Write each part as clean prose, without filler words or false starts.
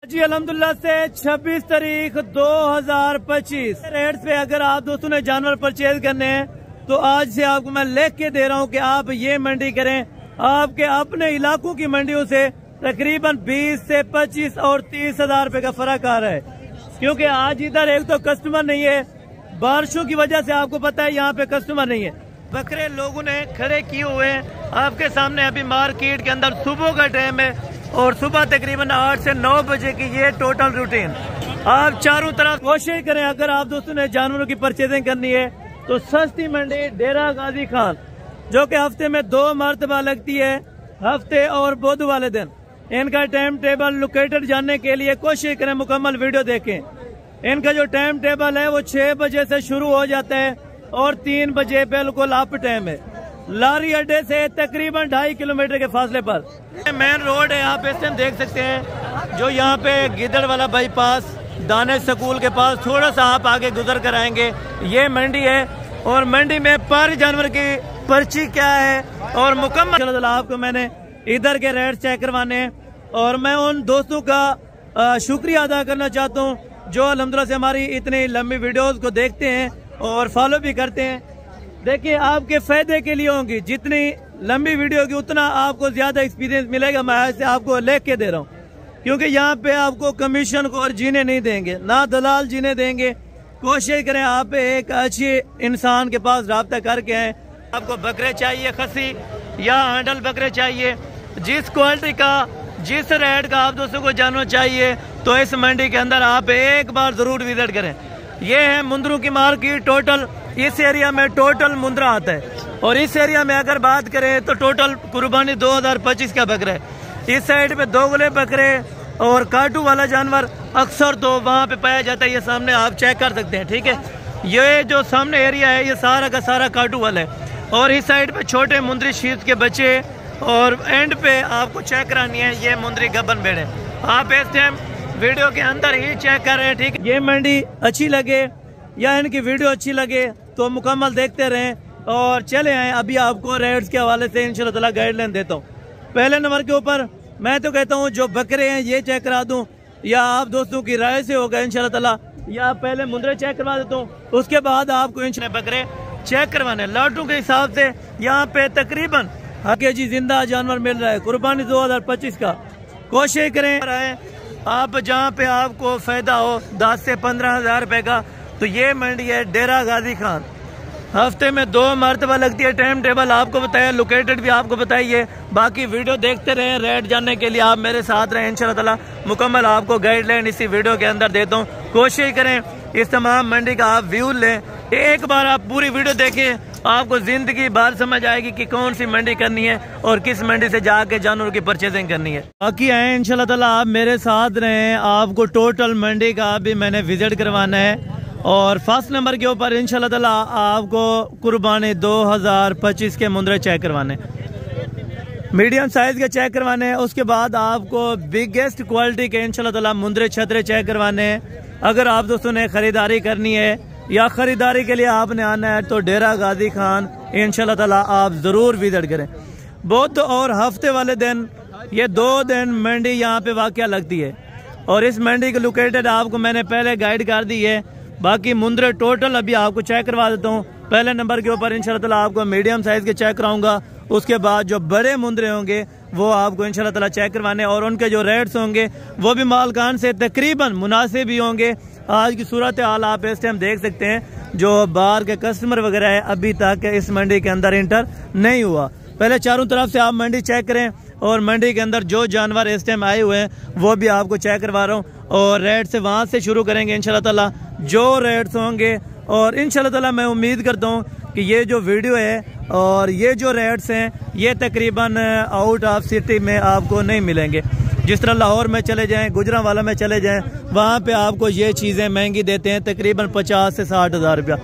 जी अल्हम्दुलिल्लाह से 26 तारीख 2025 रेट्स पे अगर आप दोस्तों ने जानवर परचेज करने हैं तो आज से आपको मैं लिख के दे रहा हूँ कि आप ये मंडी करें। आपके अपने इलाकों की मंडियों से तकरीबन 20 से 25 और 30 हजार रुपए का फर्क आ रहा है, क्योंकि आज इधर एक तो कस्टमर नहीं है, बारिशों की वजह से आपको पता है यहाँ पे कस्टमर नहीं है। बकरे लोगों ने खड़े किए हुए हैं आपके सामने। अभी मार्केट के अंदर सुबह का टाइम है और सुबह तकरीबन 8 से 9 बजे की ये टोटल रूटीन। आप चारों तरफ कोशिश करें, अगर आप दोस्तों ने जानवरों की परचेजिंग करनी है तो सस्ती मंडी डेरा गाजी खान, जो कि हफ्ते में 2 मरतबा लगती है, हफ्ते और बुध वाले दिन। इनका टाइम टेबल लोकेटेड जानने के लिए कोशिश करें मुकम्मल वीडियो देखें। इनका जो टाइम टेबल है वो 6 बजे से शुरू हो जाता है और 3 बजे बिल्कुल अप टाइम है। लारी अड्डे से तकरीबन 2.5 किलोमीटर के फासले पर मेन रोड है, आप इस टाइम देख सकते हैं। जो यहाँ पे गिदड़ वाला बाईपास दानिश स्कूल के पास थोड़ा सा आप आगे गुजर कर आएंगे, ये मंडी है। और मंडी में पर जानवर की पर्ची क्या है और मुकम्मल आपको मैंने इधर के रेट चेक करवाने हैं। और मैं उन दोस्तों का शुक्रिया अदा करना चाहता हूँ जो अल्हम्दुलिल्लाह से हमारी इतनी लंबी वीडियोस को देखते हैं और फॉलो भी करते हैं। देखिए, आपके फायदे के लिए होंगी, जितनी लंबी वीडियो होगी उतना आपको ज्यादा एक्सपीरियंस मिलेगा। मैं ऐसे आपको लिख के दे रहा हूँ, क्योंकि यहाँ पे आपको कमीशन को और जीने नहीं देंगे, ना दलाल जीने देंगे। कोशिश करें आप एक अच्छे इंसान के पास राब्ता करके आए। आपको बकरे चाहिए खसी या हैंडल बकरे चाहिए, जिस क्वालिटी का जिस रेट का आप दोस्तों को जानना चाहिए तो इस मंडी के अंदर आप एक बार जरूर विजिट करें। ये है मुंद्रों की मार्केट। टोटल इस एरिया में टोटल मुंद्रा आता है और इस एरिया में अगर बात करें तो टोटल कुर्बानी 2025 का बकरा है। इस साइड पे दोगले बकरे और काटू वाला जानवर अक्सर तो वहाँ पे पाया जाता है। ये सामने आप चेक कर सकते हैं, ठीक है। ये जो सामने एरिया है ये सारा का सारा काटू वाला है और इस साइड पे छोटे मुंद्री शीत के बच्चे और एंड पे आपको चेक करानी है ये मुंद्री गबन बेड़े। आप इस टाइम वीडियो के अंदर ही चेक कर रहे हैं, ठीक है। ये मंडी अच्छी लगे या इनकी वीडियो अच्छी लगे तो मुकम्मल देखते रहें और चले आए। अभी आपको रेट्स के हवाले से इंशाल्लाह ताला गाइडलाइन देता हूँ। पहले नंबर के ऊपर मैं तो कहता हूँ जो बकरे हैं ये चेक करा दूं या आप दोस्तों की राय से होगा इंशाल्लाह ताला, या पहले मुंद्रे चेक करवा देता हूँ, उसके बाद आपको इंशाल्लाह बकरे चेक करवाने। लाटों के हिसाब से यहाँ पे तकरीबन केजी जिंदा जानवर मिल रहा है कुर्बानी 2025 का। कोशिश करें आप जहाँ पे आपको फायदा हो 10 से 15 हजार रुपए का, तो ये मंडी है डेरा गाजी खान। हफ्ते में 2 मरतबा लगती है। टाइम टेबल आपको बताया, लोकेटेड भी आपको बताइए। बाकी वीडियो देखते रहें, रेट जानने के लिए आप मेरे साथ रहें। इंशाल्लाह ताला मुकम्मल आपको गाइडलाइन इसी वीडियो के अंदर देता हूँ। कोशिश करें इस तमाम मंडी का आप व्यू लें। एक बार आप पूरी वीडियो देखें, आपको जिंदगी भर समझ आएगी कि कौन सी मंडी करनी है और किस मंडी से जाके जानवरों की परचेजिंग करनी है। बाकी आए इंशाल्लाह ताला आप मेरे साथ रहें। आपको टोटल मंडी का भी मैंने विजिट करवाना है और फर्स्ट नंबर के ऊपर इंशाल्लाह ताला आपको कुर्बानी 2025 के मुंद्रे चेक करवाने, मीडियम साइज के चेक करवाने हैं। उसके बाद आपको बिगेस्ट क्वालिटी के इंशाल्लाह ताला मुंद्रे छतरे चेक करवाने हैं। अगर आप दोस्तों ने खरीदारी करनी है या खरीदारी के लिए आपने आना है तो डेरा गाजी खान इंशाल्लाह ताला आप जरूर विजिट करें। बुध और हफ्ते वाले दिन ये 2 दिन मंडी यहाँ पे वाकया लगती है और इस मंडी के लोकेटेड आपको मैंने पहले गाइड कर दी है। बाकी मुंद्रे टोटल अभी आपको चेक करवा देता हूँ। पहले नंबर के ऊपर इंशाल्लाह ताला आपको मीडियम साइज के चेक कराऊंगा, उसके बाद जो बड़े मुंद्रे होंगे वो आपको इंशाल्लाह ताला चेक करवाने और उनके जो रेट्स होंगे वो भी मालकान से तकरीबन मुनासिब ही होंगे। आज की सूरत हाल आप इस टाइम देख सकते हैं, जो बाहर के कस्टमर वगैरह है अभी तक इस मंडी के अंदर इंटर नहीं हुआ। पहले चारों तरफ से आप मंडी चेक करें और मंडी के अंदर जो जानवर इस टाइम आए हुए हैं वो भी आपको चेक करवा रहा हूँ और रेट से वहां से शुरू करेंगे इंशाल्लाह ताला जो रेट्स होंगे। और इंशाल्लाह ताला मैं उम्मीद करता हूँ कि ये जो वीडियो है और ये जो रेट्स हैं ये तकरीबन आउट ऑफ सिटी में आपको नहीं मिलेंगे। जिस तरह लाहौर में चले जाएं, गुजरांवाला में चले जाएं, वहाँ पे आपको ये चीज़ें महंगी देते हैं तकरीबन 50 से 60 हजार रुपया।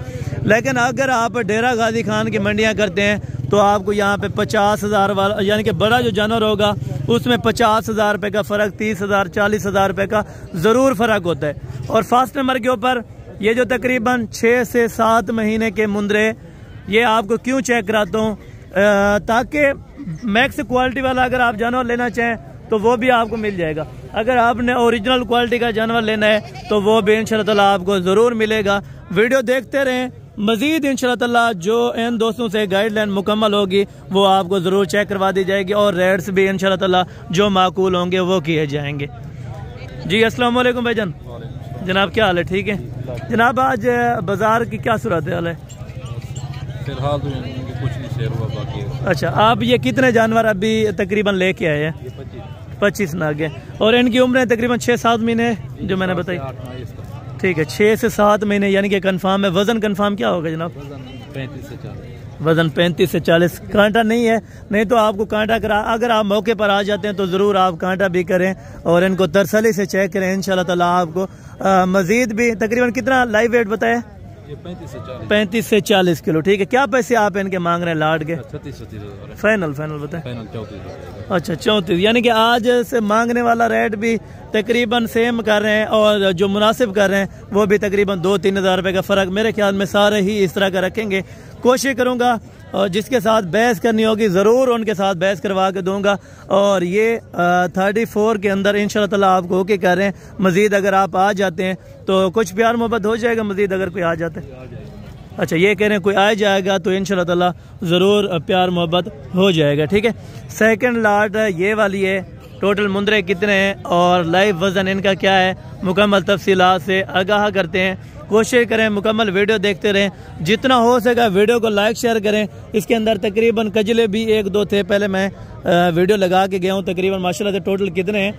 लेकिन अगर आप डेरा गाजी खान की मंडियाँ करते हैं तो आपको यहाँ पे 50 हजार वाला यानी कि बड़ा जो जानवर होगा उसमें 50 हजार रुपये का फ़र्क, 30 हजार 40 हजार रुपये का ज़रूर फ़र्क होता है। और फर्स्ट नंबर के ऊपर ये जो तकरीबन 6 से 7 महीने के मुंद्रे, ये आपको क्यों चेक कराता हूँ ताकि मैक्स क्वालिटी वाला अगर आप जानवर लेना चाहें तो वो भी आपको मिल जाएगा। अगर आपने ओरिजिनल क्वालिटी का जानवर लेना है तो वो भी इंशाल्लाह ताला आपको ज़रूर मिलेगा। वीडियो देखते रहें, मज़ीद इंशाल्लाह ताला जो इन दोस्तों से गाइडलाइन मुकम्मल होगी वो आपको ज़रूर चेक करवा दी जाएगी और रेट्स भी इंशाल्लाह ताला जो माकूल होंगे वो किए जाएंगे। जी अस्सलाम वालेकुम भाईजान, जनाब क्या हाल है? ठीक है जनाब, आज बाज़ार की क्या सूरत हाल है? फिलहाल तो कुछ नहीं शेयर हुआ बाकी। अच्छा, आप ये कितने जानवर अभी तकरीबन लेके आए हैं? 25 नाग है और इनकी उम्र है तकरीबन 6-7 महीने जो मैंने बताई। ठीक है, 6 से 7 महीने यानी कि कंफर्म है। वजन कंफर्म क्या होगा जनाब? 35 से 40। वजन 35 से 40। कांटा नहीं है, नहीं तो आपको कांटा करा, अगर आप मौके पर आ जाते हैं तो ज़रूर आप कांटा भी करें और इनको तसल्ली से चेक करें। इंशाल्लाह ताला आपको मजीद भी तकरीबन कितना लाइव वेट बताया? 35 से 40 किलो। ठीक है, क्या पैसे आप इनके मांग रहे हैं लाड के? 36 फाइनल बताएं। 34। अच्छा 34, यानी कि आज से मांगने वाला रेट भी तकरीबन सेम कर रहे हैं और जो मुनासिब कर रहे हैं वो भी तकरीबन 2-3 हज़ार रुपये का फ़र्क मेरे ख्याल में सारे ही इस तरह का रखेंगे। कोशिश करूँगा और जिसके साथ बहस करनी होगी ज़रूर उनके साथ बहस करवा के दूंगा। और ये 34 के अंदर इंशाल्लाह ताला आपको ओके कर रहे हैं। मज़ीद अगर आप आ जाते हैं तो कुछ प्यार मोहब्बत हो जाएगा मज़ीद अगर कोई आ जाता है। अच्छा, ये कह रहे हैं कोई आ जाएगा तो इंशाल्लाह ताला ज़रूर प्यार मोहब्बत हो जाएगा। ठीक है, सेकंड लाट ये वाली है। टोटल मुंदरे कितने हैं और लाइव वज़न इनका क्या है, मुकम्मल तफसीलात से आगाह करते हैं। कोशिश करें मुकम्मल वीडियो देखते रहें, जितना हो सका वीडियो को लाइक शेयर करें। इसके अंदर तकरीबन कजले भी 1-2 थे, पहले मैं वीडियो लगा के गया हूँ। तकरीबन माशाल्लाह से टोटल कितने हैं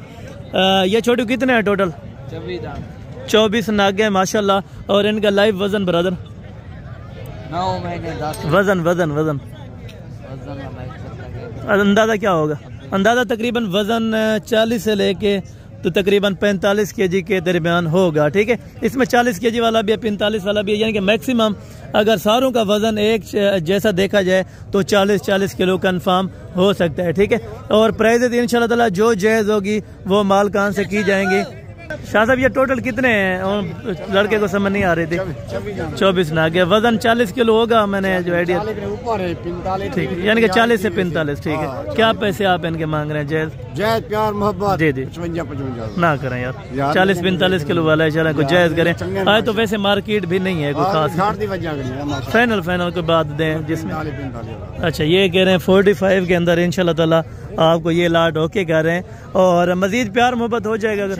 ये छोटू कितने हैं? टोटल 24 नागे हैं माशाल्लाह। और इनका लाइव वज़न ब्रदर 9 महीने 10 वज़न अंदाज़ा क्या होगा? अंदाज़ा तकरीबन वज़न 40 से लेके तो तकरीबन 45 केजी के दरमियान होगा। ठीक है, इसमें 40 केजी वाला भी है, 45 वाला भी है, यानी कि मैक्सिमम अगर सारों का वज़न एक जैसा देखा जाए तो 40 किलो कंफर्म हो सकता है। ठीक है, और प्राइस इंशाल्लाह ताला जो जायज़ होगी वो मालकान से की जाएंगी। शाह साहब ये टोटल कितने हैं? और लड़के को समझ नहीं आ रही थी। 24 नाग है, वजन 40 किलो होगा मैंने जो आइडिया। ठीक है, यानी कि 40 से 45। ठीक है, क्या पैसे आप इनके मांग रहे हैं? जायज प्यार मोहब्बत जी 55 ना करें यार, 40-45 किलो वाला है, चला कुछ जायज करें। आज तो वैसे मार्केट भी नहीं है कोई खास। फाइनल कोई बात दें जिसमें। अच्छा, ये कह रहे हैं 45 के अंदर इंशाल्लाह ताला आपको ये लाट ओके कर रहे हैं और मजीद प्यार मोहब्बत हो जाएगा अगर।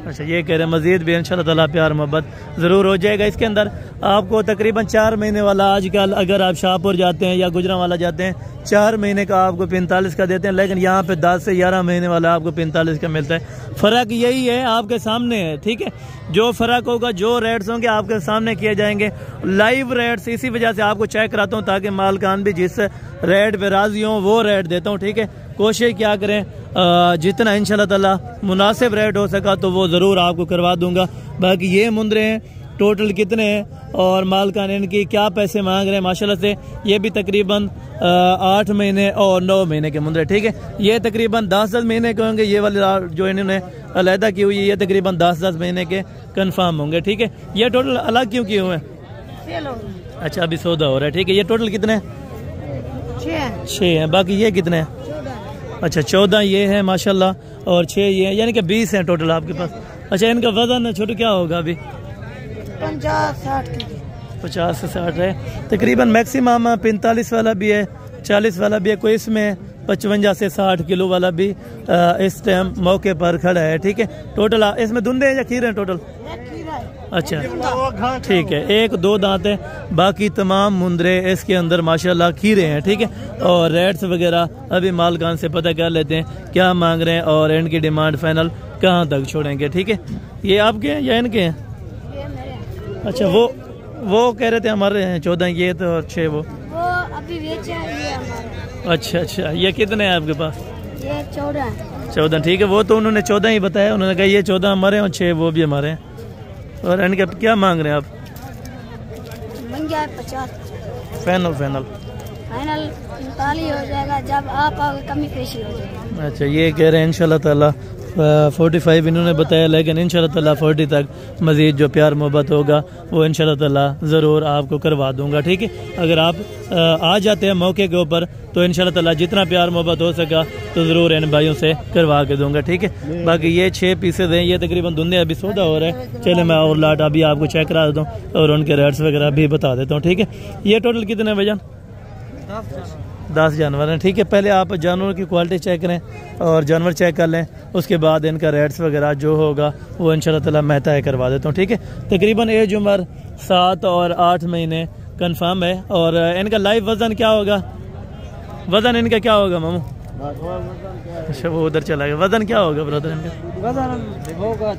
अच्छा, ये कह रहे हैं मजीद भी इंशाल्लाह ताला प्यार मोहब्बत ज़रूर हो जाएगा। इसके अंदर आपको तकरीबन 4 महीने वाला आजकल अगर आप शाहपुर जाते हैं या गुजरांवाला जाते हैं 4 महीने का आपको 45 का देते हैं, लेकिन यहाँ पे 10 से 11 महीने वाला आपको 45 का मिलता है। फ़र्क यही है, आपके सामने है। ठीक है, जो फ़र्क होगा, जो रेट्स होंगे आपके सामने किए जाएंगे, लाइव रेट्स। इसी वजह से आपको चेक कराता हूँ ताकि मालकान भी जिस रेट पे राजी हों वो रेट देता हूँ। ठीक है, कोशिश क्या करें जितना इंशाल्लाह ताला मुनासिब रेट हो सका तो वो ज़रूर आपको करवा दूंगा। बाकी ये मुंदरे हैं, टोटल कितने हैं और मालकान इनकी क्या पैसे मांग रहे हैं माशाल्लाह से। ये भी तकरीबन 8 महीने और 9 महीने के मुंदरे। ठीक है, ये तकरीबन 10-10 महीने के होंगे। ये वाले जो इन्होंने अलहदा की हुई है ये तकरीबन 10-10 महीने के कंफर्म होंगे। ठीक है, ये टोटल अलग क्यों किए हुए हैं? अच्छा, अभी सौदा हो रहा है। ठीक है, ये टोटल कितने हैं? 6 हैं। बाकी ये कितने हैं? अच्छा, 14 ये है माशाल्लाह और 6 ये है, यानी कि 20 हैं टोटल आपके पास। अच्छा, इनका वजन छोटू क्या होगा अभी? 50 से 60 है तकरीबन। मैक्सिमम 45 वाला भी है, 40 वाला भी है, कोई इसमें 55 से 60 किलो वाला भी इस टाइम मौके पर खड़ा है। ठीक है, टोटल इसमें धुंधे हैं या खीर हैं टोटल? अच्छा, ठीक है, 1-2 दांत है, बाकी तमाम मुंदरे इसके अंदर माशाल्लाह खीरे हैं। ठीक है, और रेट्स वगैरह अभी मालकान से पता कर लेते हैं क्या मांग रहे हैं और इनकी डिमांड फाइनल कहाँ तक छोड़ेंगे। ठीक है, ये आपके हैं या इनके हैं? अच्छा, वो कह रहे थे हमारे हैं 14 ये तो 6 वो अभी बेचे हैं। अच्छा, ये कितने हैं आपके पास? ये 14। ठीक है, वो तो उन्होंने 14 ही बताया, उन्होंने कहा ये 14 हमारे हैं और 6 वो भी हमारे हैं। और इनके क्या मांग रहे हैं आप? 50। फाइनल 45 हो जाएगा, जब आप आओगे कमी पेशी हो जाएगी। अच्छा, ये कह रहे हैं इंशाल्लाह ताला 45 इन्होंने बताया, लेकिन इंशाल्लाह ताला 40 तक मज़ीद जो प्यार मोहब्बत होगा वो इंशाल्लाह ताला ज़रूर आपको करवा दूंगा। ठीक है, अगर आप आ जाते हैं मौके के ऊपर तो इंशाल्लाह ताला जितना प्यार मोहब्बत हो सका तो ज़रूर इन भाइयों से करवा के दूंगा। ठीक है, बाकी ये 6 पीसेज हैं, ये तकरीबन धुंधे अभी सौदा हो रहा है। चले मैं और लाट अभी आपको चेक करा देता हूँ और उनके रेट्स वगैरह भी बता देता हूँ। ठीक है, ये टोटल कितने भैया? 10 जानवर हैं। ठीक है, पहले आप जानवरों की क्वालिटी चेक करें और जानवर चेक कर लें, उसके बाद इनका रेट्स वगैरह जो होगा वो इंशाल्लाह ताला मैं तय करवा देता हूँ। ठीक है, तकरीबन एज उम्र 7 और 8 महीने कंफर्म है। और इनका लाइव वज़न क्या होगा? वज़न इनका क्या होगा मामू? अच्छा, वो उधर चला गया। वज़न क्या होगा ब्रदर इनका? वजन होगा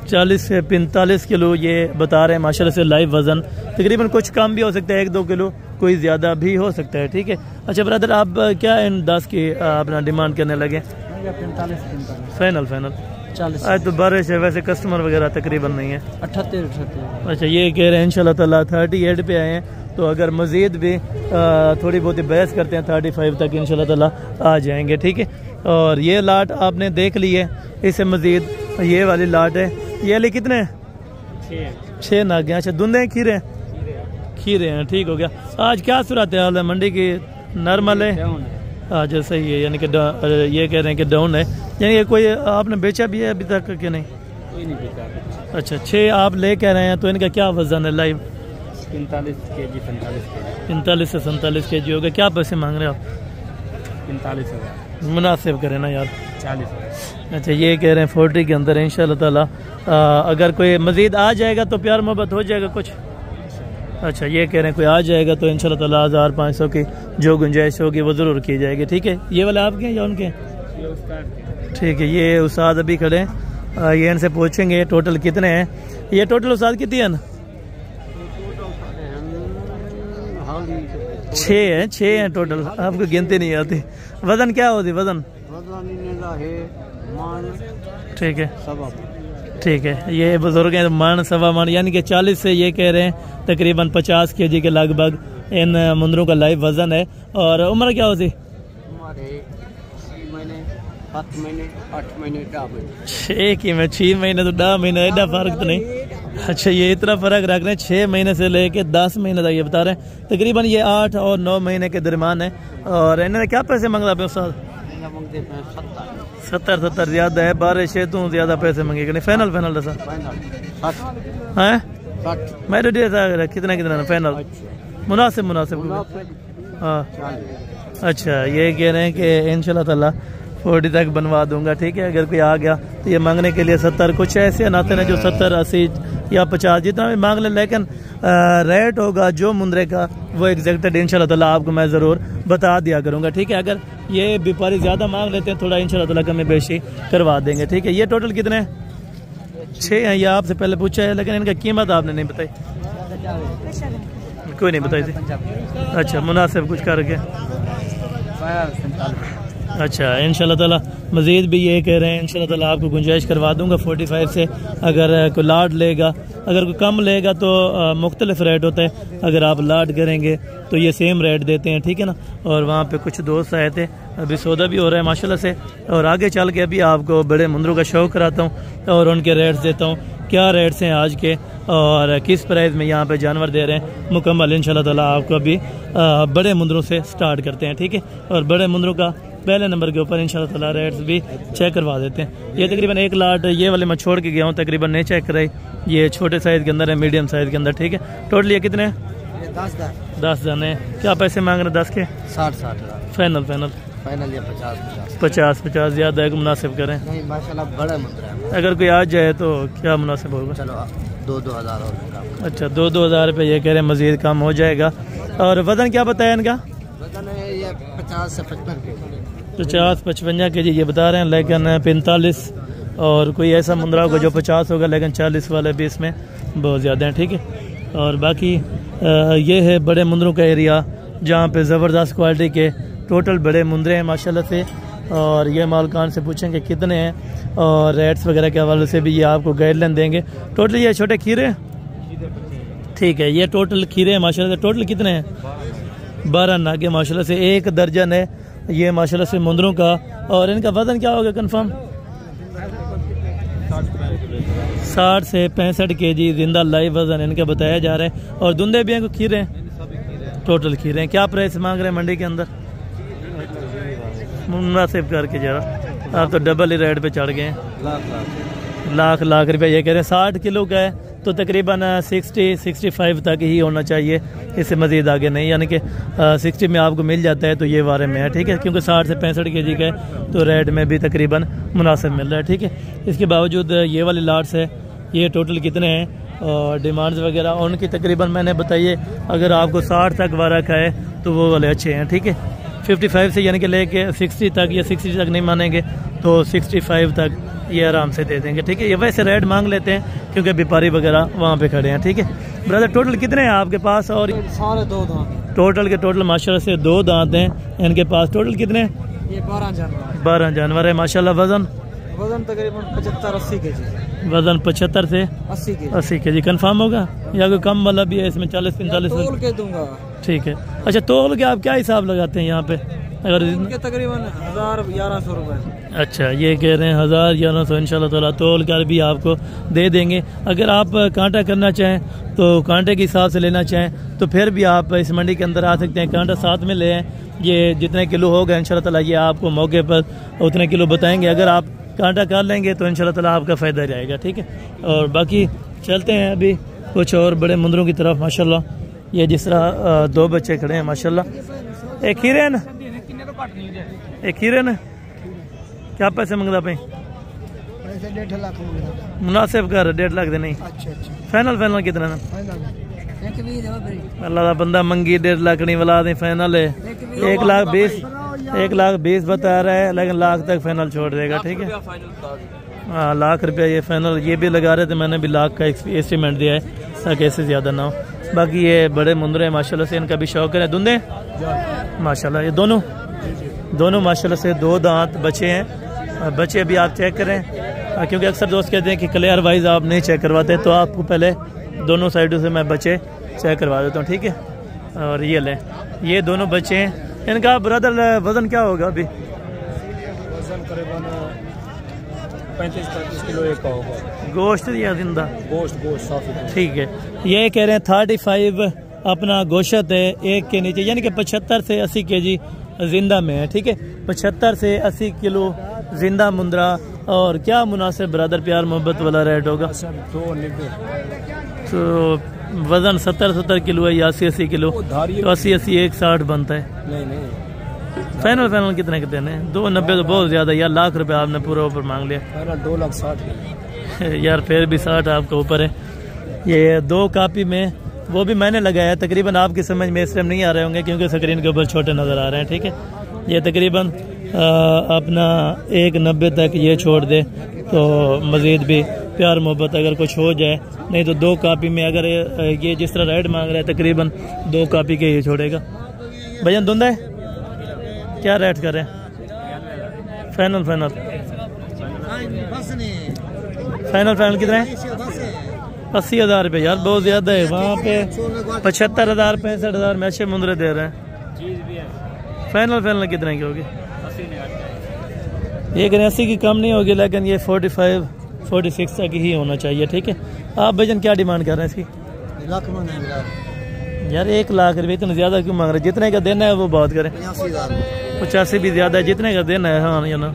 40 से 45 किलो ये बता रहे हैं माशाल्लाह से लाइव वज़न। तकरीबन कुछ कम भी हो सकता है, 1-2 किलो, कोई ज़्यादा भी हो सकता है। ठीक है, अच्छा ब्रदर आप क्या इन 10 की अपना डिमांड करने लगे? 45 फाइनल 40। आज तो बारिश है, वैसे कस्टमर वगैरह तकरीबन नहीं है। 78। अच्छा, ये कह रहे हैं इंशाल्लाह ताला 38 पे आए हैं, तो अगर मज़ीद भी थोड़ी बहुत बहस करते हैं 35 तक इंशाल्लाह ताला आ जाएंगे। ठीक है, और ये लाट आपने देख ली है, इससे मज़ीद ये वाली लाट है। ये वाली कितने? 6 नागे। अच्छा, धुंधे खीरे हैं। ठीक हो गया। आज क्या सूरत हाल है मंडी की? नॉर्मल है आज? सही है, यानी कि ये कह रहे हैं कि डाउन है, यानी कि कोई आपने बेचा भी है अभी तक कि नहीं? कोई नहीं बेचा। अच्छा, 6 आप ले कह रहे हैं, तो इनका क्या वजन है लाइव? 45 kg 45 से 47 kg हो गया। क्या पैसे मांग रहे हैं आप? 45,000 मुनासिब करें ना यार। 40। अच्छा, ये कह रहे हैं 40 के अंदर इंशाल्लाह ताला अगर कोई मज़ीद आ जाएगा तो प्यार मोहब्बत हो जाएगा कुछ। अच्छा, ये कह रहे हैं कोई आ जाएगा तो इंशाल्लाह ताला 1500 की जो गुंजाइश होगी वो ज़रूर की जाएगी। ठीक है, ये वाले आपके हैं या उनके? ठीक है, ये उस्ताद अभी खड़े हैं, ये इनसे पूछेंगे टोटल कितने हैं। ये टोटल उस्ताद कितनी है ना? 6 हैं टोटल, आपको गिनती नहीं आती। वजन क्या होती? वजन ठीक है, ये बुजुर्ग हैं, मन सवा मन, यानी कि 40 से ये कह रहे हैं तकरीबन 50 kg के लगभग इन मुंदरों का लाइव वजन है। और उम्र क्या होती? 7 महीने 8 महीने 6 महीने तो 10 महीने, एडा फर्क तो नहीं। अच्छा, ये इतना फर्क रख रहे हैं, 6 महीने से लेके 10 महीने तक ये बता रहे हैं। तकरीबन ये 8 और 9 महीने के दरमियान है। और इन्होंने क्या पैसे मांगा पे उस्ताद? 70 ज्यादा है, 12 तो ज्यादा पैसे मांगेगा नहीं। फाइनल दसा है मेरे कितना फाइनल मुनासिब हाँ। अच्छा, ये कह रहे हैं कि इंशाल्लाह ताला 40 तक बनवा दूंगा। ठीक है, अगर कोई आ गया तो ये मांगने के लिए 70, कुछ ऐसे नाते हैं जो 70, 80 या 50 जितना भी मांग लें, लेकिन रेट होगा जो मुंदरे का वो एग्जैक्टेड इंशाल्लाह ताला आपको मैं ज़रूर बता दिया करूँगा। ठीक है, अगर ये व्यापारी ज़्यादा मांग लेते हैं थोड़ा इंशाल्लाह ताला कमी बेशी करवा देंगे। ठीक है, ये टोटल कितने हैं? 6 हैं। ये आपसे पहले पूछा है, लेकिन इनका कीमत आपने नहीं बताई। कोई नहीं बताई थी। अच्छा, मुनासिब कुछ करके। अच्छा, इंशाल्लाह ताला मज़ीद भी ये कह रहे हैं इंशाल्लाह ताला आपको गुंजाइश करवा दूंगा 45 से। अगर कोई लाट लेगा, अगर कोई कम लेगा तो मुख्तलिफ रेट होता है, अगर आप लाट करेंगे तो ये सेम रेट देते हैं। ठीक है ना। और वहाँ पे कुछ दोस्त आए थे, अभी सौदा भी हो रहा है माशाल्लाह से। और आगे चल के अभी आपको बड़े मुंदरों का शौक कराता हूँ और उनके रेट्स देता हूँ, क्या रेट्स हैं आज के और किस प्राइस में यहाँ पे जानवर दे रहे हैं मुकम्मल। इंशाल्लाह ताला आपको अभी बड़े मुंदरों से स्टार्ट करते हैं। ठीक है, और बड़े मुंदरों का पहले नंबर के ऊपर इंशाल्लाह ताला रेट्स भी चेक करवा देते हैं। ये तकरीबन 1 लाट ये वाले मैं छोड़ के गया हूँ, तकरीबन नहीं चेक कराई। ये छोटे साइज़ के अंदर है, मीडियम साइज़ के अंदर। ठीक है, टोटल ये कितने हैं? 10 जाने। क्या पैसे मांग रहे हैं 10 के? 60,000 फाइनल या 50 ज़्यादा है, मुनासिब करें। नहीं माशाल्लाह बड़ा मुंदरा है। अगर कोई आ जाए तो क्या मुनासिब होगा? चलो 2-2 हज़ार और। अच्छा, 2-2 हज़ार रुपये ये कह रहे हैं, मज़ीद कम हो जाएगा। और वज़न क्या बताया इनका? वजन है ये 50 से 55 kg। 50-55 kg ये बता रहे हैं, लेकिन 45 और कोई ऐसा मुंदरा होगा जो 50 होगा, लेकिन 40 वाले भी इसमें बहुत ज़्यादा हैं। ठीक है, और बाकी ये है बड़े मुंदरों का एरिया जहाँ पे ज़बरदस्त क्वालिटी के टोटल बड़े मुंदरे हैं माशाल्लाह से। और ये मालकान से पूछेंगे कितने हैं और रेट्स वगैरह के हवाले से भी ये आपको गाइडलाइन देंगे। टोटल ये छोटे खीरे, ठीक है, ये टोटल खीरे हैं माशाल्लाह से। टोटल कितने हैं? 12 नागे माशाल्लाह से। 1 दर्जन है ये माशाल्लाह से मुंदरों का। और इनका वजन क्या होगा कंफर्म? 60 से 65 kg जिंदा लाइव वजन इनका बताया जा रहा है। और धुंधे भी हैं, को खीरे हैं, टोटल खीरे हैं। क्या प्राइस मांग रहे हैं मंडी के अंदर? मुनासिब करके जरा, आप तो डबल ही रेट पे चढ़ गए हैं। लाख रुपए ये कह रहे हैं। 60 किलो का है तो तकरीबन 60-65 तक ही होना चाहिए, इससे मज़ीद आगे नहीं। यानी कि 60 में आपको मिल जाता है तो ये बारे में है, ठीक है। क्योंकि 60 से 65 kg का है तो रेट में भी तकरीबन मुनासिब मिल रहा है, ठीक है। इसके बावजूद ये वाले लाट्स है, ये टोटल कितने हैं और डिमांड्स वगैरह उनकी तकरीबन मैंने बताइए। अगर आपको 60 तक वारा का है तो वो वाले अच्छे हैं, ठीक है। 55 से यानी कि लेके 60 तक या 60 तक नहीं मानेंगे तो 65 तक ये आराम से दे देंगे, ठीक है। ये वैसे रेट मांग लेते हैं क्योंकि व्यापारी वगैरह वहाँ पे खड़े हैं, ठीक है। ब्रदर टोटल कितने हैं आपके पास? और सारे 2 दांत टोटल के टोटल माशाल्लाह से 2 दांत हैं इनके पास। टोटल कितने? ये 12 जानवर है माशाल्लाह। वजन तकरीबन 75-80 kg। वजन 75 से 80 kg कंफर्म होगा या कोई कम वाला भी है इसमें? 40-45 तोल के दूंगा, ठीक है। अच्छा तोल के आप क्या हिसाब लगाते हैं यहाँ पे? अगर तकरीबन 1000-1100 रुपए। अच्छा ये कह रहे हैं 1000-1100 इंशाल्लाह ताला तोल कर भी आपको दे देंगे। अगर आप कांटा करना चाहें तो कांटे के हिसाब से लेना चाहें तो फिर भी आप इस मंडी के अंदर आ सकते हैं। कांटा साथ में ले आएँ, ये जितने किलो होगा इंशाल्लाह ताला ये आपको मौके पर उतने किलो बताएंगे। अगर आप कांटा कर लेंगे तो इंशाल्लाह ताला आपका फ़ायदा रहेगा, ठीक है। और बाकी चलते हैं अभी कुछ और बड़े मुंदरों की तरफ। माशाल्लाह ये जिस तरह 2 बच्चे खड़े हैं माशाल्लाह। एक खीरे न, एक खीरे न, क्या पैसे मंगदा पे? 1.5 लाख मुनासिब कर 1.5 लाख दे नहीं। अच्छा फाइनल कितना ना? अल्लाह का बंदा मंगी 1.5 लाख नहीं वाला दे। फाइनल है 1 लाख 20 बता रहा है, लेकिन लाख तक फाइनल छोड़ देगा, ठीक है। हाँ लाख रुपया ये फाइनल ये भी लगा रहे थे, मैंने भी लाख का एस्टीमेट दिया है ताकि ऐसे ज़्यादा ना हो। बाकी ये बड़े मुंदरे माशाल्लाह से इनका भी शौक है। धुंधे माशाल्लाह ये दोनों माशाल्लाह से 2 दांत बचे हैं। बच्चे अभी आप चेक करें क्योंकि अक्सर दोस्त कहते हैं कि क्लियर वाइज आप नहीं चेक करवाते, तो आपको पहले दोनों साइडों से मैं बच्चे चेक करवा देता हूँ, ठीक है। और ये लें, ये दोनों बच्चे हैं। इनका ब्रदर वजन क्या होगा अभी? वजन करीबन 35-35 किलो एक का होगा। गोश्त या जिंदा? गोश्त साफ, ठीक है। ये कह रहे हैं 35 अपना गोश्त है एक के नीचे, यानी कि 75 से 80 kg जिंदा में है, ठीक है। 75 से 80 किलो जिंदा मुंदरा। और क्या मुनासिब ब्रदर प्यार मोहब्बत वाला रेट होगा? 290। तो वजन 70 किलो है या 80 किलो? तो 80 160 बनता है। नहीं फाइनल कितने के देने? 290 तो बहुत ज्यादा यार, लाख रुपए आपने पूरा ऊपर मांग लिया। 2,60,000 यार फिर भी 60 आपके ऊपर है। ये 2 कापी में वो भी मैंने लगाया, तकरीबन आपकी समझ में इस टाइम नहीं आ रहे होंगे क्योंकि स्क्रीन के ऊपर छोटे नज़र आ रहे हैं, ठीक है। ये तकरीबन अपना 190 तक ये छोड़ दे तो मज़ीद भी प्यार मोहब्बत अगर कुछ हो जाए, नहीं तो 2 कापी में अगर ये जिस तरह रेट मांग रहा है तकरीबन 2 कापी के ये छोड़ेगा। भैया धुंधा है क्या रेट कर रहे हैं? फाइनल कितना है? 80,000 रुपये यार बहुत ज़्यादा है। वहाँ पे 75,000 65,000 में अच्छे मुंदरे दे रहे हैं। फाइनल कितने की होगी? ये 80 की कम नहीं होगी, लेकिन ये 45-46 तक ही होना चाहिए, ठीक है। आप भजन क्या डिमांड कर रहे हैं इसकी? यार 1 लाख रुपये इतना ज़्यादा क्यों मांग रहे हैं? जितने का देना है वो बात करें। 85 भी ज़्यादा है, जितने का देना है। हाँ ये ना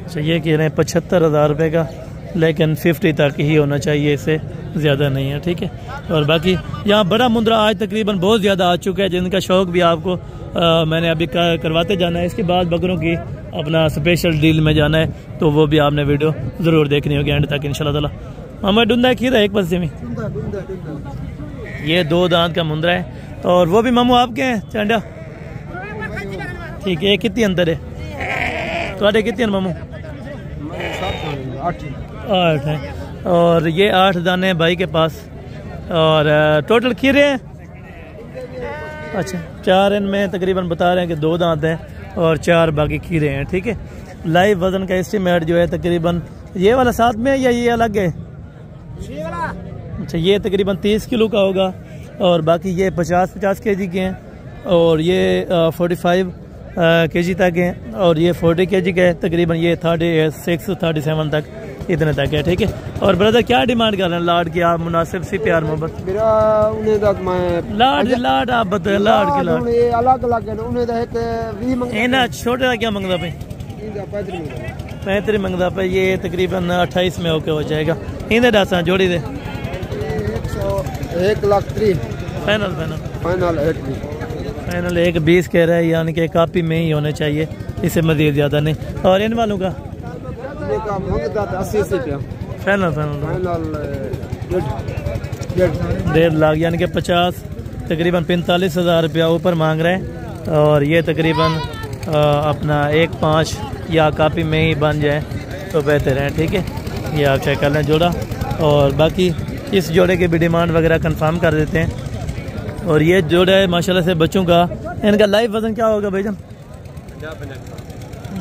अच्छा ये कह रहे हैं 75,000 रुपये का, लेकिन 50 तक ही होना चाहिए, इससे ज़्यादा नहीं है, ठीक है। और बाकी यहाँ बड़ा मुंदरा आज तकरीबन बहुत ज़्यादा आ चुका है, जिनका शौक़ भी आपको मैंने अभी करवाते जाना है। इसके बाद बकरों की अपना स्पेशल डील में जाना है, तो वो भी आपने वीडियो ज़रूर देखनी होगी एंड तक इंशाल्लाह ताला। हमें डूंदा खीरा एक पास में ये 2 दांत का मुंदरा है। और वो भी मामू आपके हैं चांडा, ठीक है। कितनी अंतर है थोड़े? कितने मामू? 8 है। और ये 8 दाने हैं भाई के पास। और टोटल खीरे हैं अच्छा 4 इनमें तकरीबन बता रहे हैं कि 2 दांत हैं और 4 बाकी खीरे हैं, ठीक है। लाइव वजन का एस्टीमेट जो है तकरीबन ये वाला साथ में है या ये अलग है? अच्छा ये तकरीबन 30 किलो का होगा और बाकी ये 50 kg के हैं। और ये 45 kg तक है, और ये 40 kg का है तकरीबन, ये 36 37 तक इतने तक है, ठीक है। और ब्रदर क्या डिमांड कर रहे हैं लाड की आप, मुनासिब सी प्यार मोहब्बत मेरा उन्हें तक मैं लाड आप बताए लाड के लाड ये अलग अलग है उन्हें तो एक 20 मंग इन्हें छोटे का क्या मंगदा पे 35 मंगदा पे, ये तकरीबन 28 में ओके हो जाएगा। इन्हें दसा जोड़ी दे 1,30,000 फाइनल फाइनल 1,20 कह रहा है, यानी कि कापी में ही होने चाहिए, इससे मजीद ज़्यादा नहीं। और इन वालों का ये का मंगता 80 से क्या फाइनल फाइनल 1.5 लाख यानी कि 50 तकरीबन 45,000 रुपया ऊपर मांग रहे हैं। और ये तकरीबन अपना 1.5 या कापी में ही बन जाए तो बेहतर है, ठीक है। ये आप चेक कर लें जोड़ा, और बाकी इस जोड़े की भी डिमांड वगैरह कंफर्म कर देते हैं। और ये जोड़ा है माशाल्लाह से बच्चों का, इनका लाइव वज़न क्या होगा भाईजान?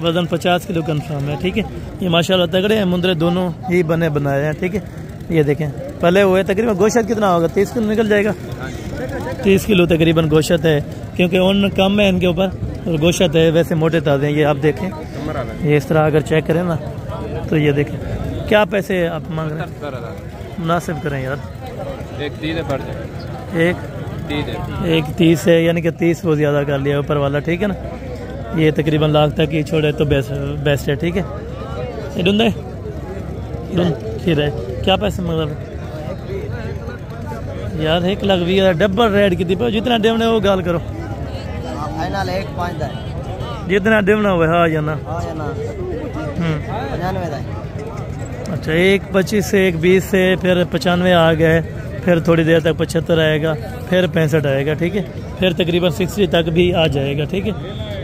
वज़न 50 किलो कंफर्म है, ठीक है। ये माशाल्लाह तगड़े हैं, मुंदरे दोनों ही बने बनाए हैं, ठीक है। ये देखें पहले हुए तकरीबन गोश्त कितना होगा? 30 किलो निकल जाएगा, 30 किलो तकरीबन गोश्त है, क्योंकि ऊन कम है इनके ऊपर और गोश्त है वैसे मोटे ताज़े हैं। ये आप देखें, ये इस तरह अगर चेक करें ना तो ये देखें क्या पैसे आप मांग रहे हैं, मुनासिब करें यार। एक 30 है, यानी कि 30 वो ज़्यादा कर लिया ऊपर वाला, ठीक है ना। ये तकरीबन लाख तक ही छोड़े तो बेस्ट है, ठीक है। ये डूंदे खीर है, क्या पैसे मांग रहे यार? 1,20,000 डबल रेट की थी, जितना डेवने वो गाल करो, फाइनल 1.5 जितना डेवना हुआ हाँ या ना। अच्छा 1.25 से 1.20 से फिर 95 आ गए, फिर थोड़ी देर तक 75 आएगा, फिर 65 आएगा, ठीक है। फिर तकरीबन 60 तक भी आ जाएगा, ठीक है,